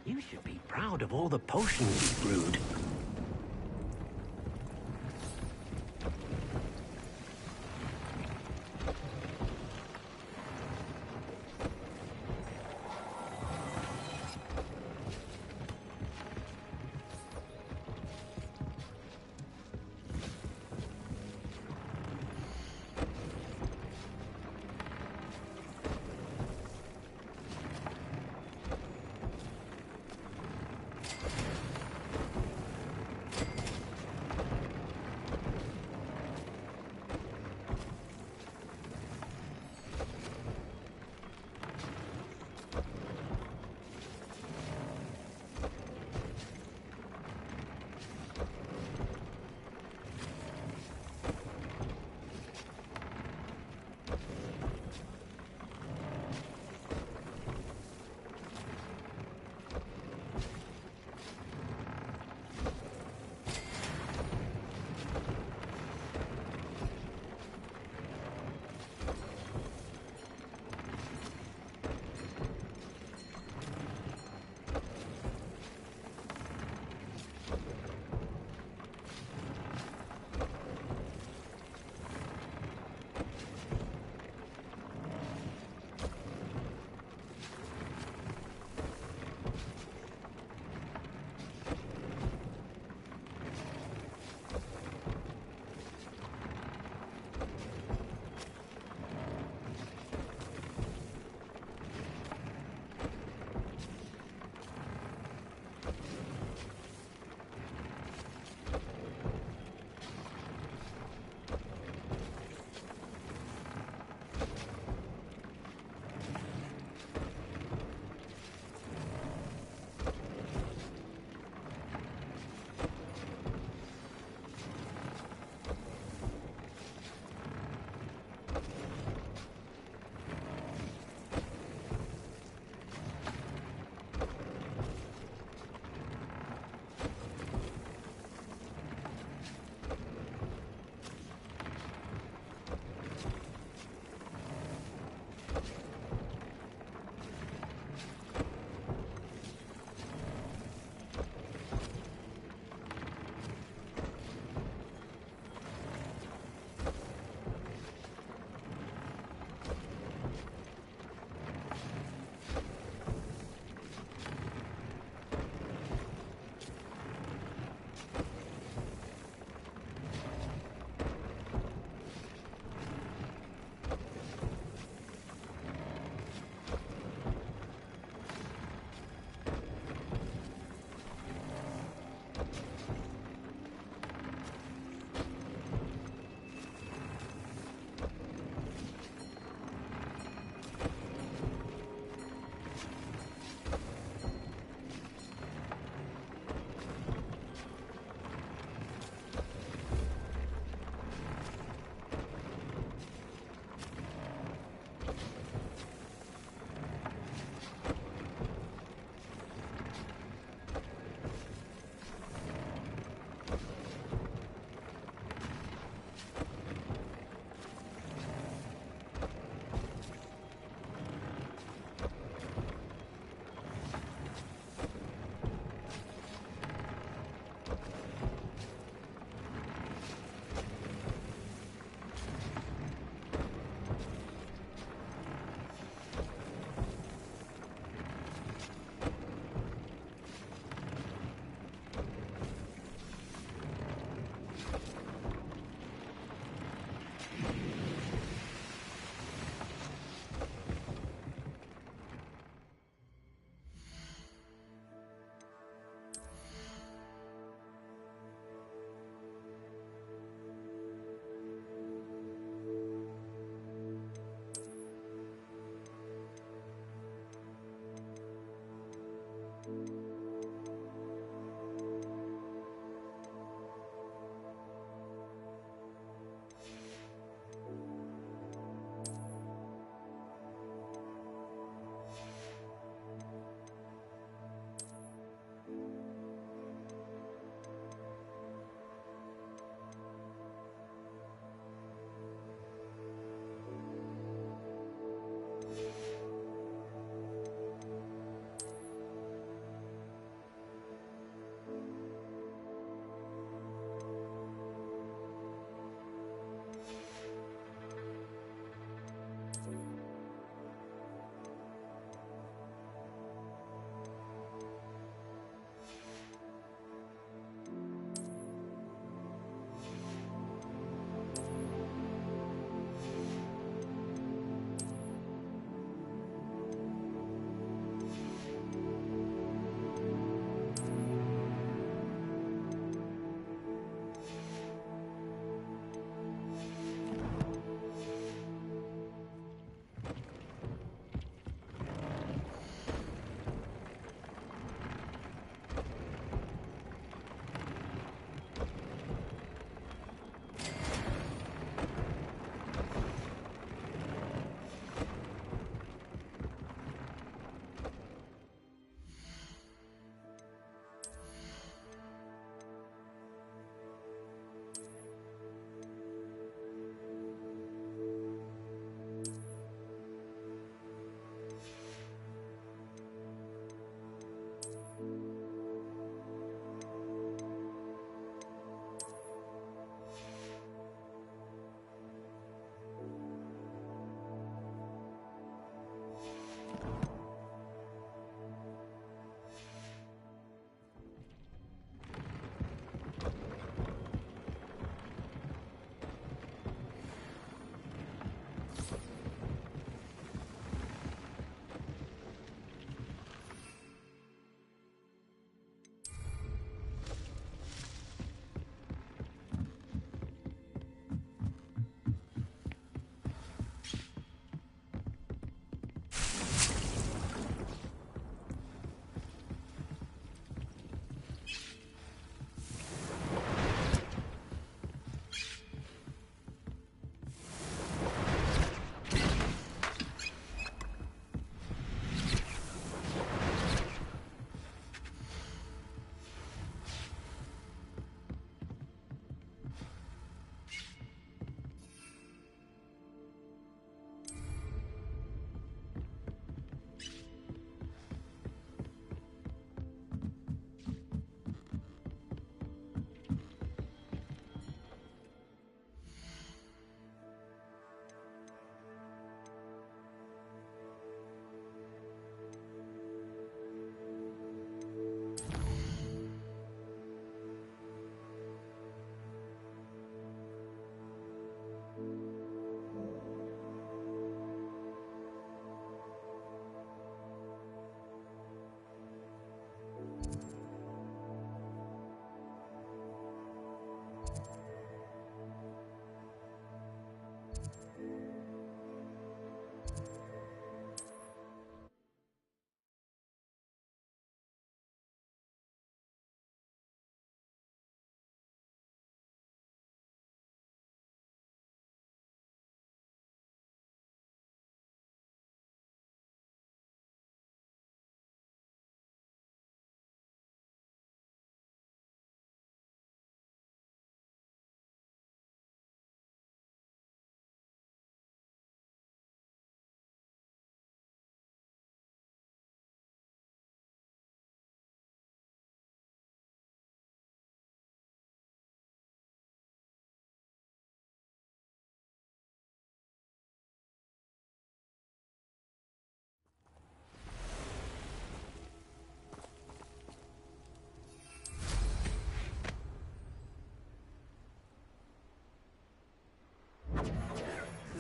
You should be proud of all the potions you brewed.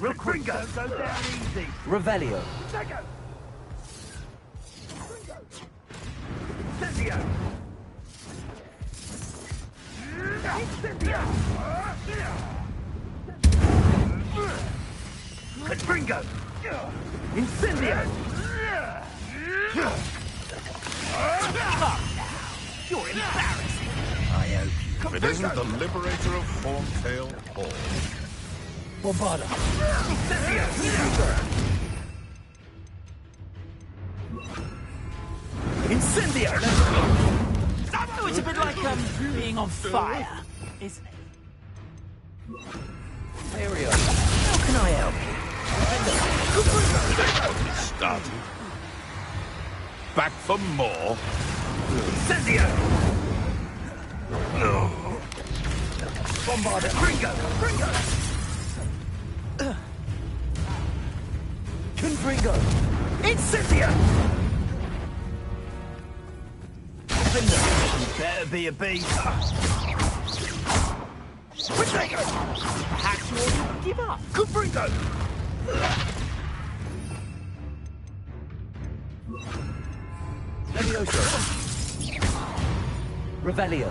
Real quick, don't go down easy. Revelio. Incendio! Incendio! Confringo! Incendio! You're embarrassing! I hope you... It isn't the liberator of Horntail Hall. Bombarda! Incendio! Incendio! Oh, it's a bit like, being on fire, isn't it? Mario. How can I help you? It started. Back for more. Incendio! Bombarda! Gringo! Confringo! Incendio! You better be a beast. Perhaps you ought to give up. Confringo! Levioso. Revelio.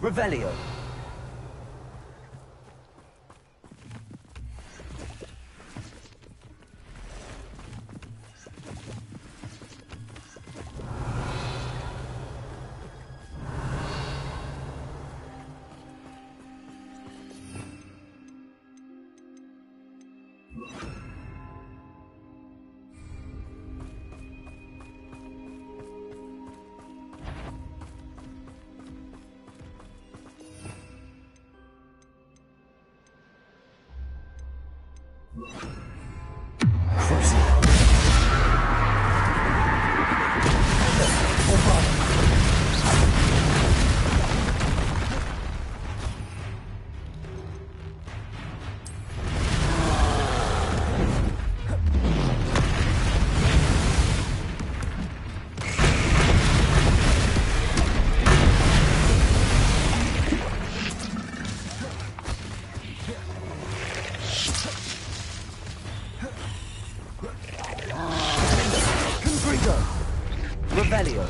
Revelio. Revelio.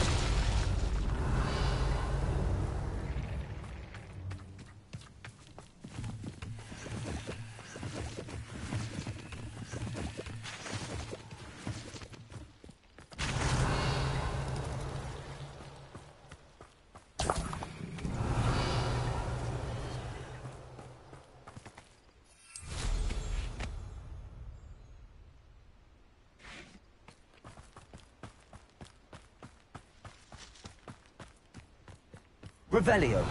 Revelio.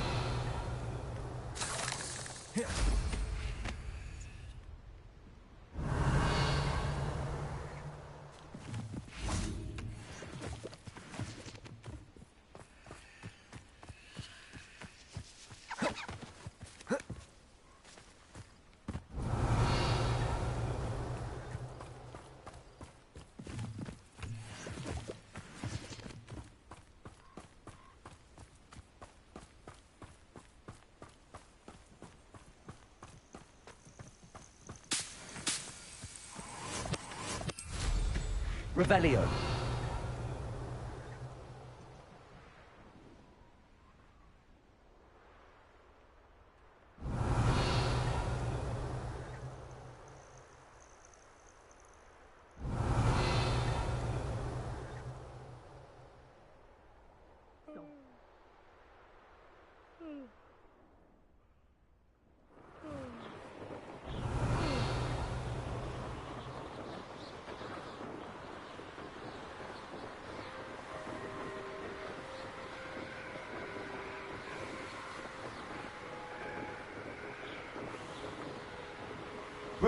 Revelio.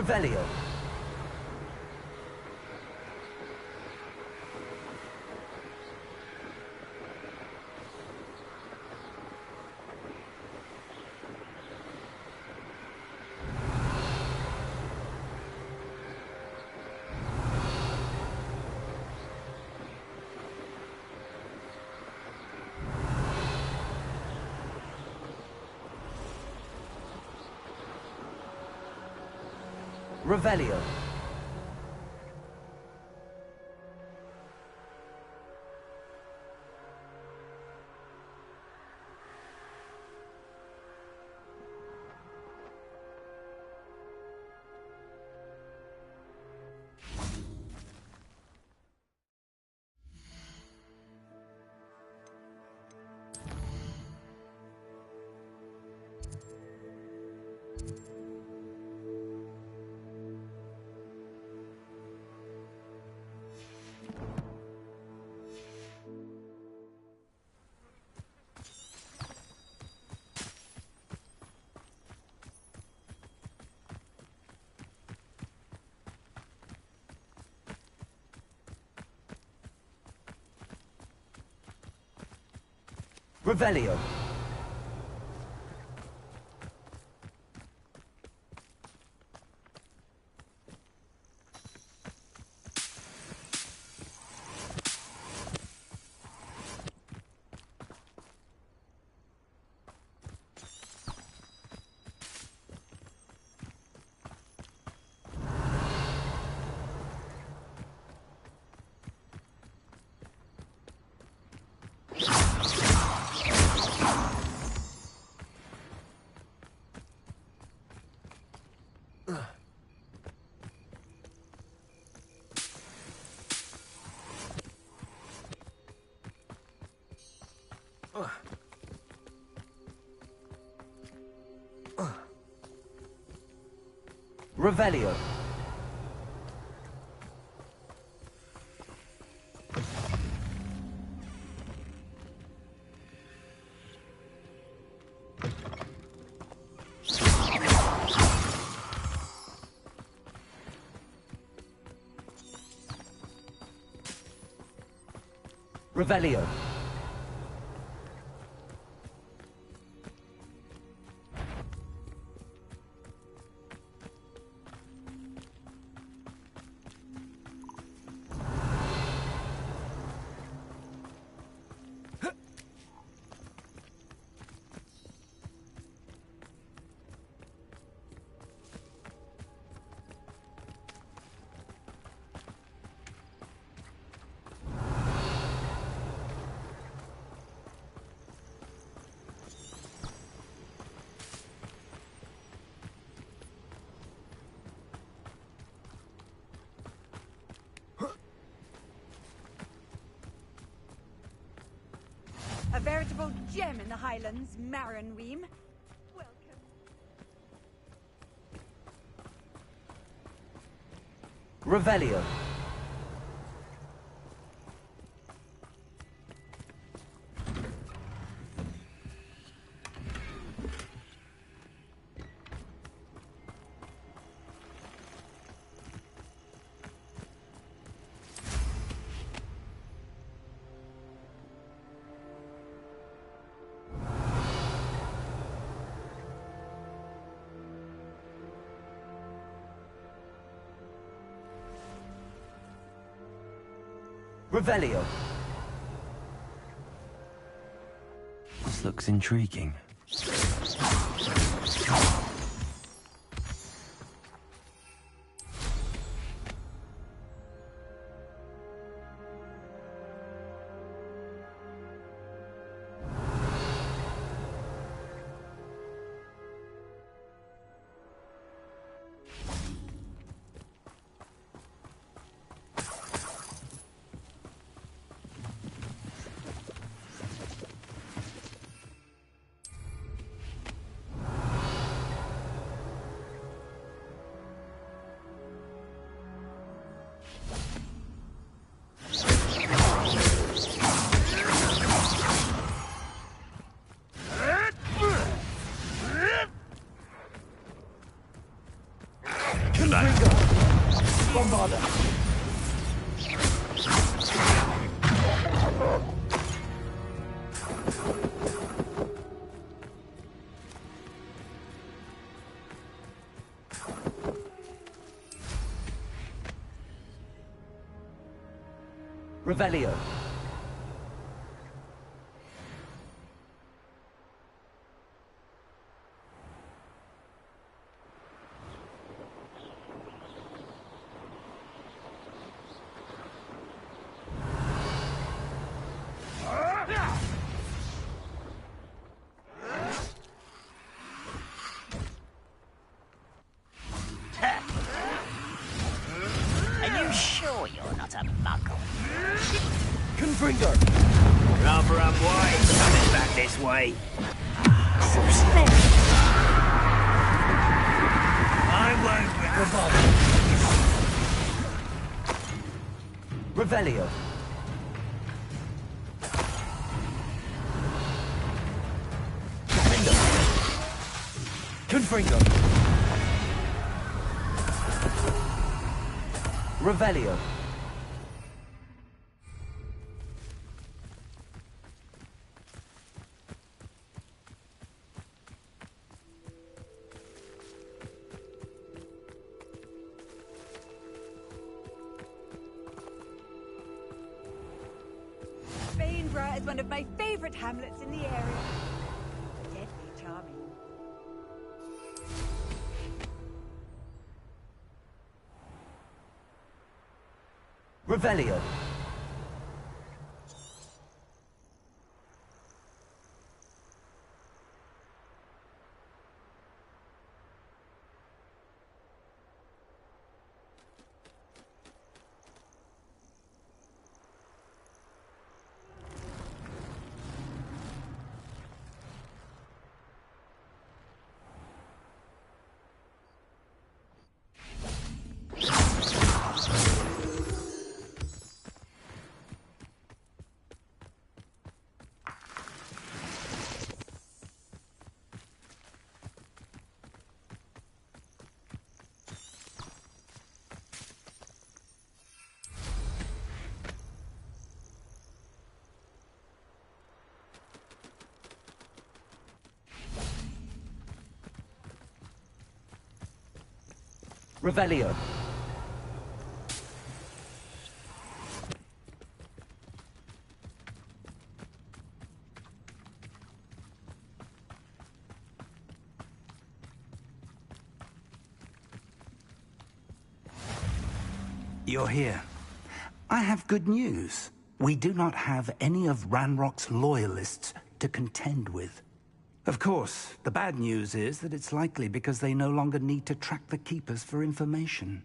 Revelio. Revelio. Revelio. Revelio. Revelio. A veritable gem in the Highlands, Maranweem. Welcome. Revelio. Revelio. This looks intriguing. Revelio. Are you sure you're not a muggle? Confringo! Rather unwise coming back this way. So slow. I won't Revelio. Confringo. Revelio. Bainborough is one of my favorite hamlets in the area. Deadly charming. Revelio. Revelio. You're here. I have good news. We do not have any of Ranrock's loyalists to contend with. Of course, the bad news is that it's likely because they no longer need to track the Keepers for information.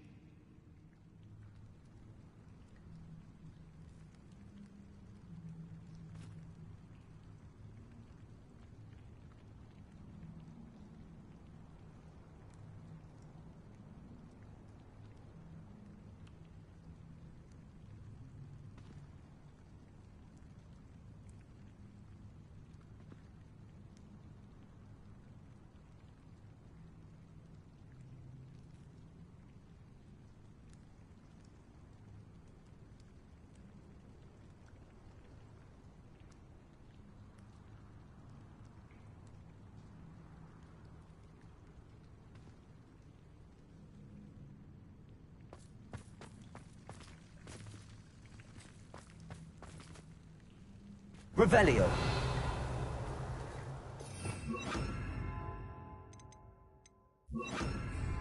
Revelio.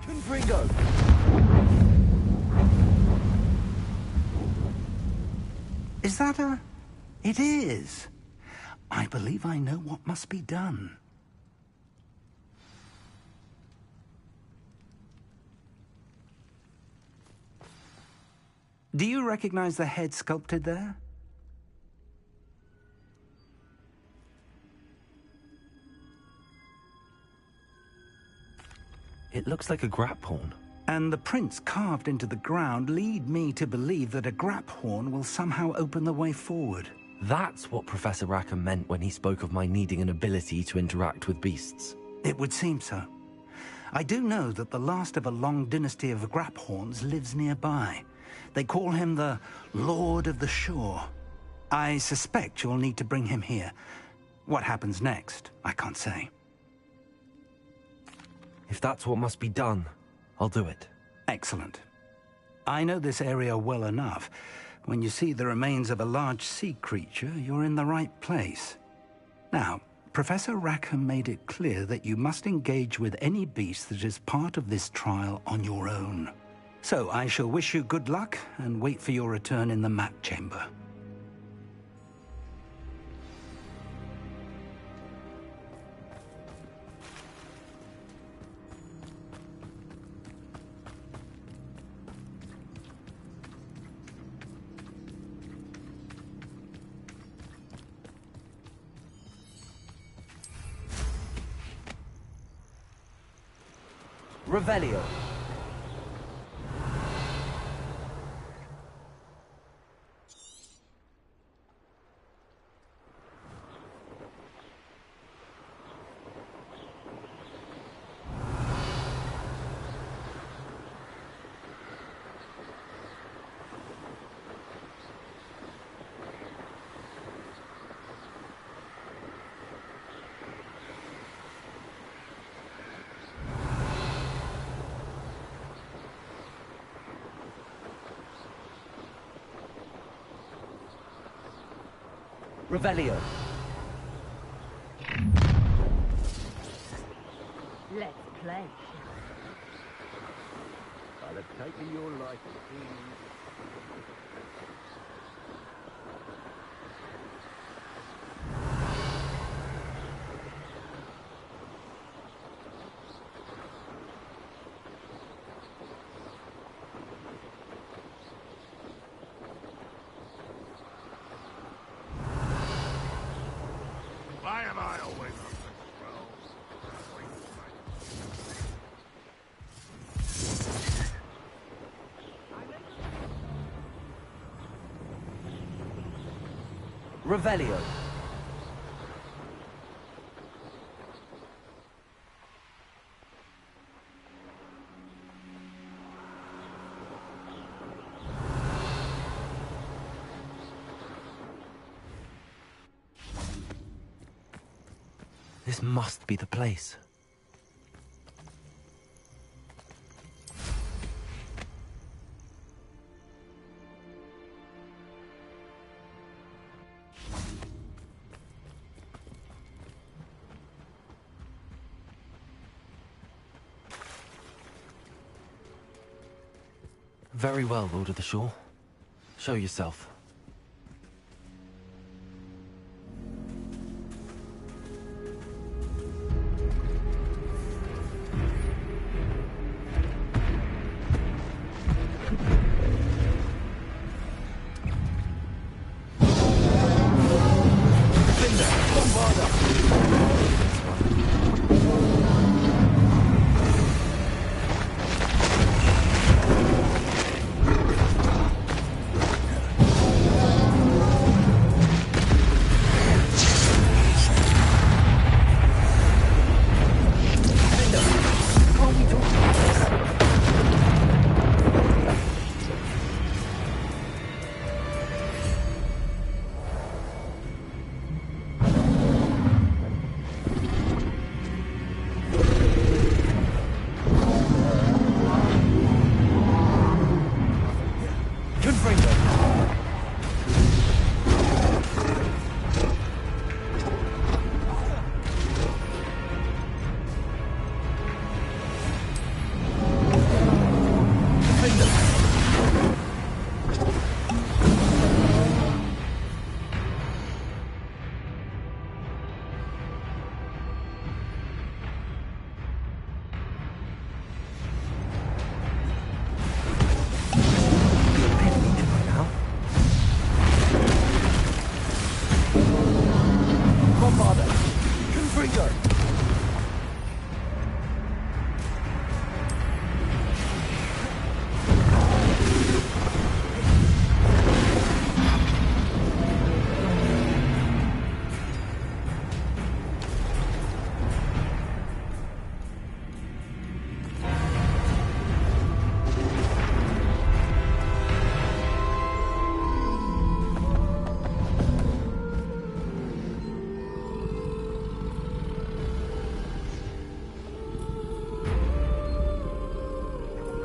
Confringo. Is that a... It is. I believe I know what must be done. Do you recognize the head sculpted there? It looks like a grap horn. And the prints carved into the ground lead me to believe that a grap horn will somehow open the way forward. That's what Professor Rackham meant when he spoke of my needing an ability to interact with beasts. It would seem so. I do know that the last of a long dynasty of grap horns lives nearby. They call him the Lord of the Shore. I suspect you'll need to bring him here. What happens next, I can't say. If that's what must be done, I'll do it. Excellent. I know this area well enough. When you see the remains of a large sea creature, you're in the right place. Now, Professor Rackham made it clear that you must engage with any beast that is part of this trial on your own. So I shall wish you good luck and wait for your return in the map chamber. Revelio. Revelio. Let's play. I'll have taken your life, King. Why am I always on Revelio. This must be the place. Very well, Lord of the Shore. Show yourself.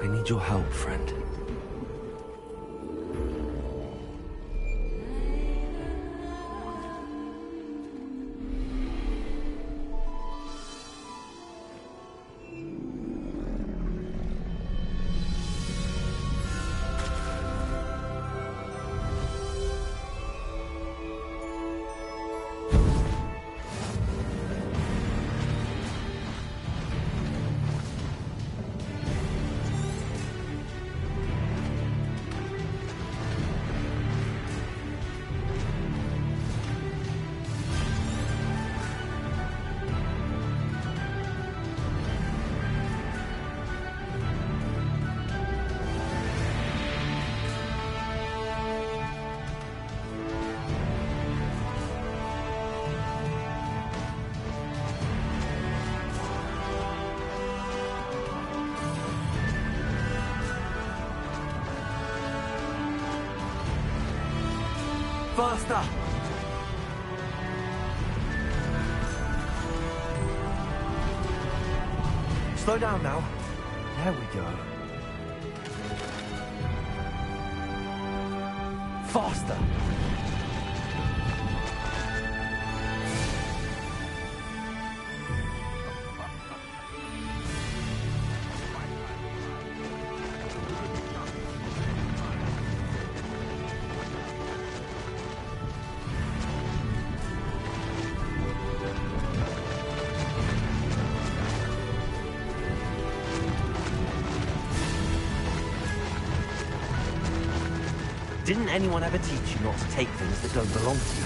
I need your help, friend. Faster! Slow down now. There we go. Faster! Didn't anyone ever teach you not to take things that don't belong to you?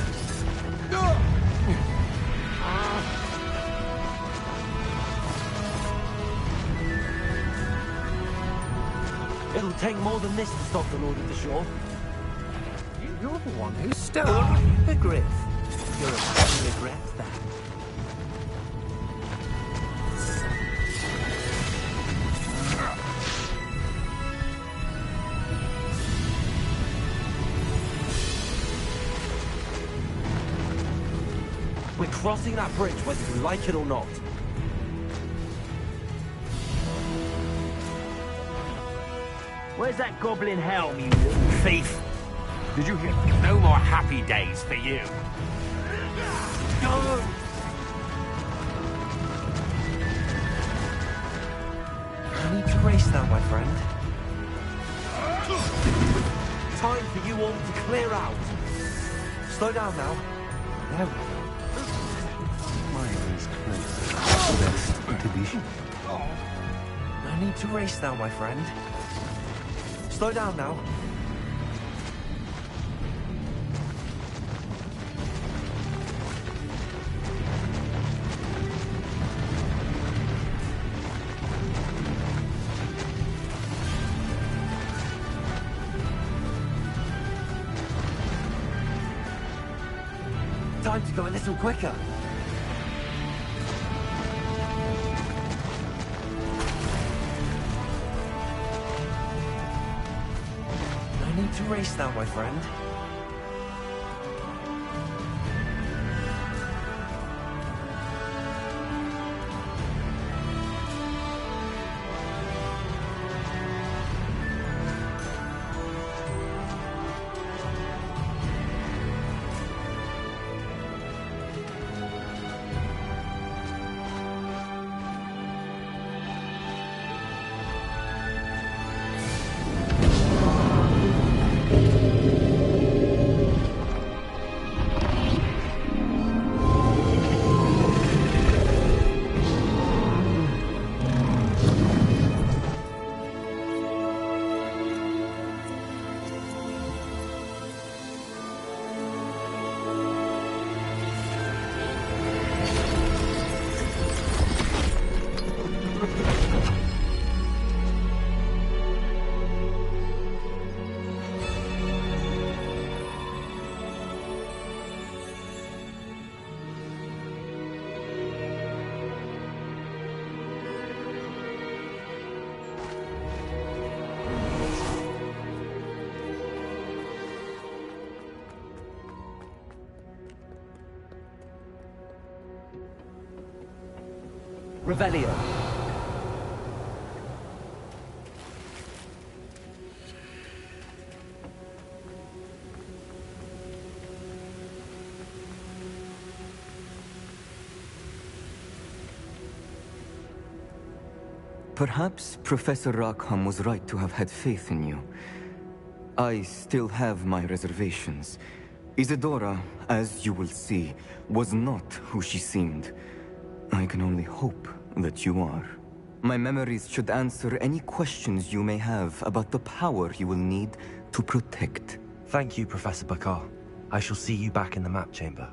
It'll take more than this to stop the Lord of the Shore. You're the one who stole the griff. You're about to regret that. We're crossing that bridge whether you like it or not. Where's that goblin helm, you little thief? Did you hear? No more happy days for you. Go! I need to race now, my friend. Time for you all to clear out. Slow down now. There we go. My eyes closed. Best to be. I need to race now, my friend. Slow down now. Time to go a little quicker. I need to race now, my friend. Revelio. Perhaps Professor Rackham was right to have had faith in you. I still have my reservations. Isadora, as you will see, was not who she seemed. I can only hope that you are. My memories should answer any questions you may have about the power you will need to protect. Thank you, Professor Bakar. I shall see you back in the map chamber.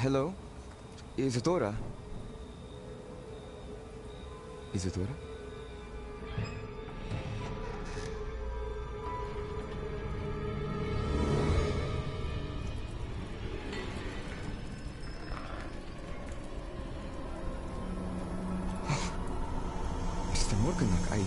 Hello? Isadora? Isadora? Mr. Morganach,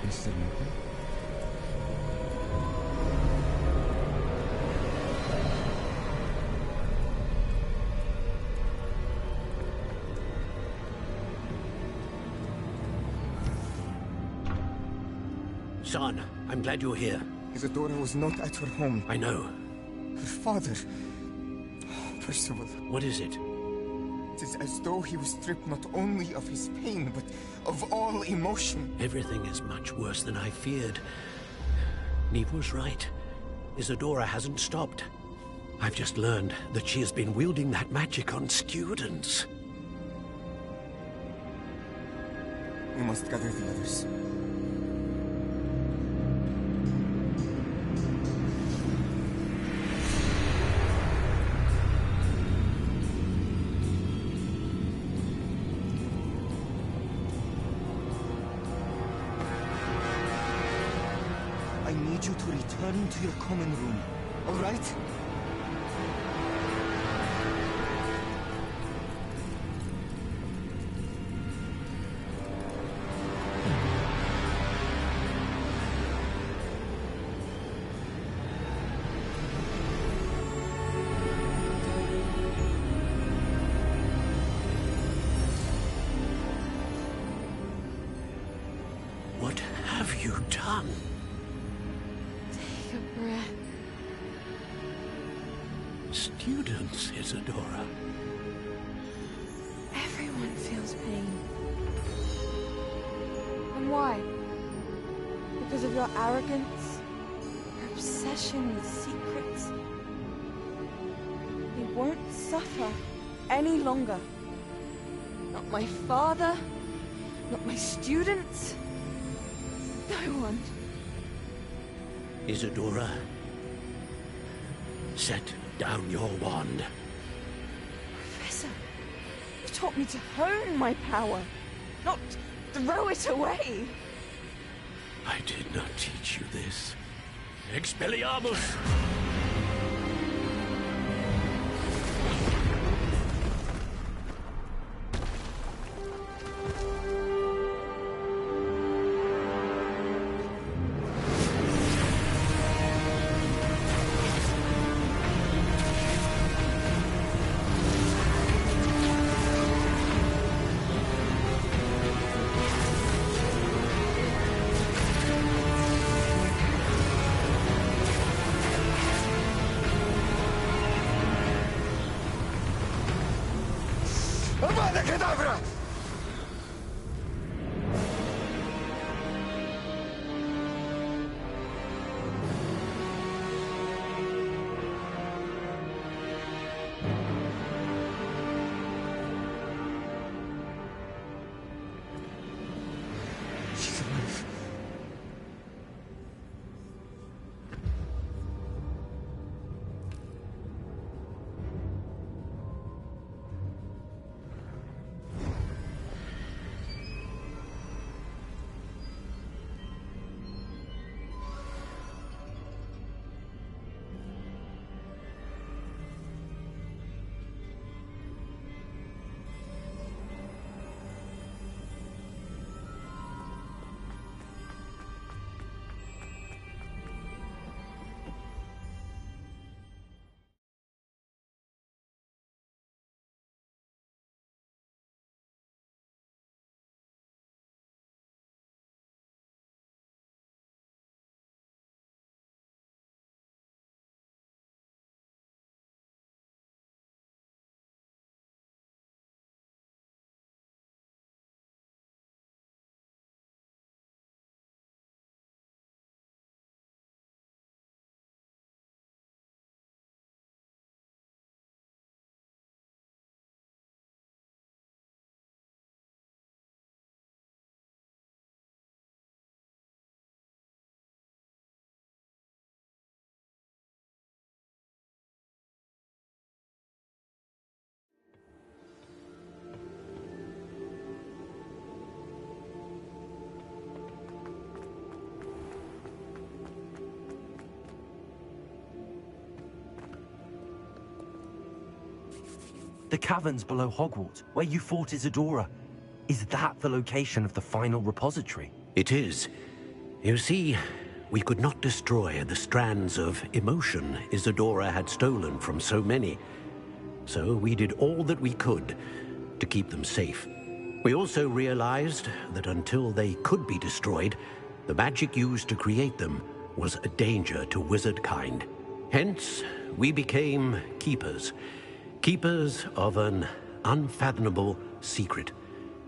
Mr. Morgan? Son, I'm glad you're here. Isadora was not at her home. I know. Her father... Percival. What is it? It is as though he was stripped not only of his pain, but of all emotion. Everything is much worse than I feared. Neve was right. Isadora hasn't stopped. I've just learned that she has been wielding that magic on students. We must gather the others. I need you to return to your common room, all right? What have you done? Take a breath. Students, Isadora. Everyone feels pain. And why? Because of your arrogance? Your obsession with secrets? They won't suffer any longer. Not my father, not my students, no one. Isadora, set down your wand. Professor, you taught me to hone my power, not throw it away. I did not teach you this. Expelliarmus! Avada Kedavra! She's alive. The caverns below Hogwarts, where you fought Isadora. Is that the location of the final repository? It is. You see, we could not destroy the strands of emotion Isadora had stolen from so many. So we did all that we could to keep them safe. We also realized that until they could be destroyed, the magic used to create them was a danger to wizard kind. Hence, we became keepers. Keepers of an unfathomable secret.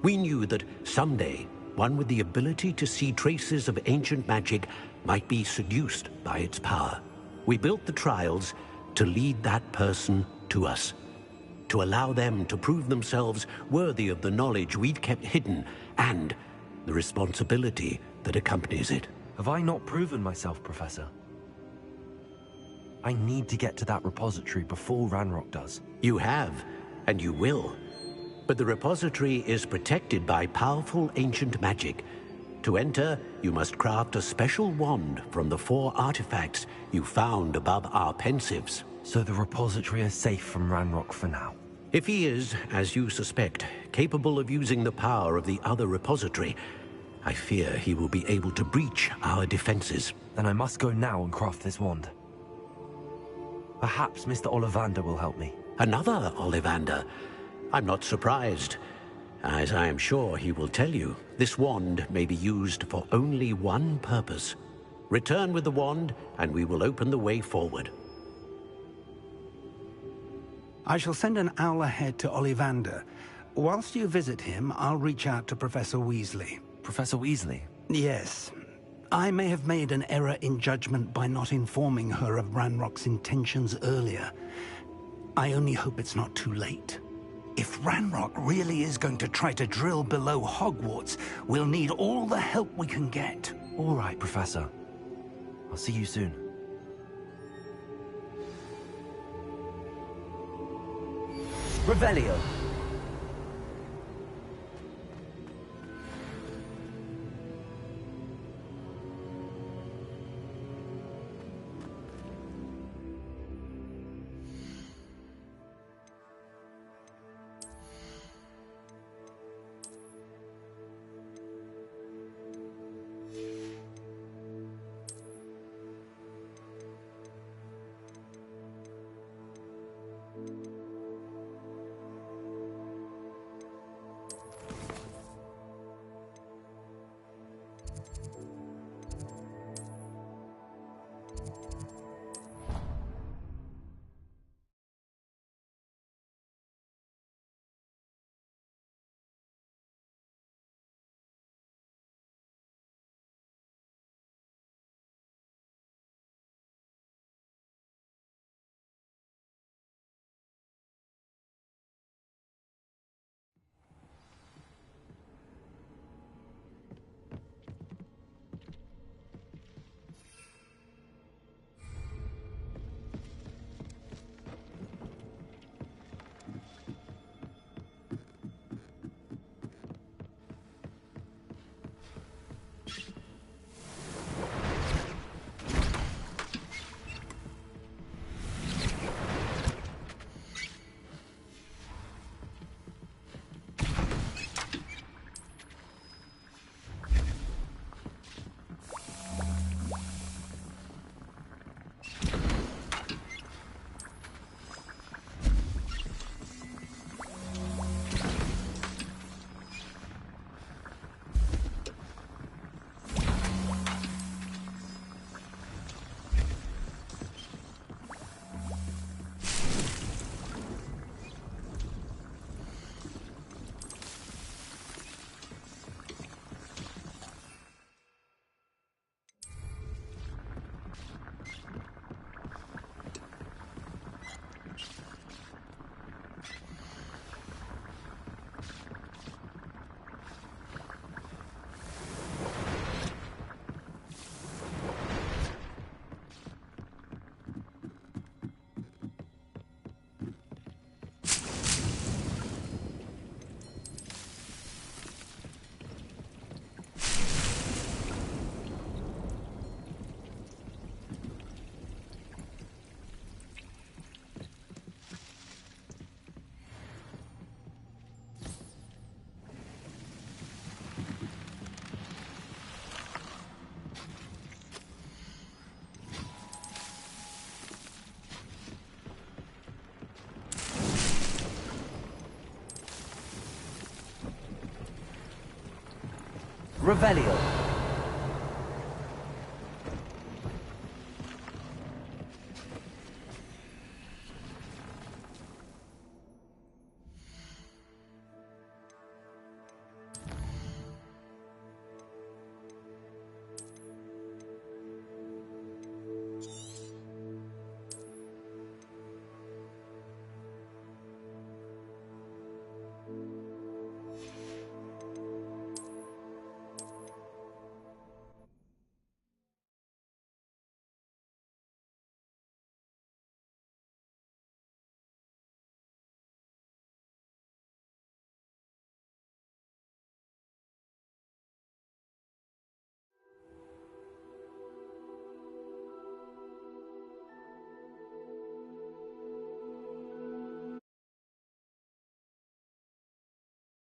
We knew that someday, one with the ability to see traces of ancient magic might be seduced by its power. We built the trials to lead that person to us, to allow them to prove themselves worthy of the knowledge we'd kept hidden and the responsibility that accompanies it. Have I not proven myself, Professor? I need to get to that repository before Ranrock does. You have, and you will. But the repository is protected by powerful ancient magic. To enter, you must craft a special wand from the 4 artifacts you found above our pensives. So the repository is safe from Ranrock for now? If he is, as you suspect, capable of using the power of the other repository, I fear he will be able to breach our defenses. Then I must go now and craft this wand. Perhaps Mr. Ollivander will help me. Another Ollivander? I'm not surprised. As I am sure he will tell you, this wand may be used for only one purpose. Return with the wand, and we will open the way forward. I shall send an owl ahead to Ollivander. Whilst you visit him, I'll reach out to Professor Weasley. Professor Weasley? Yes. I may have made an error in judgment by not informing her of Ranrock's intentions earlier. I only hope it's not too late. If Ranrock really is going to try to drill below Hogwarts, we'll need all the help we can get. All right, Professor. I'll see you soon. Revelio. Revelio.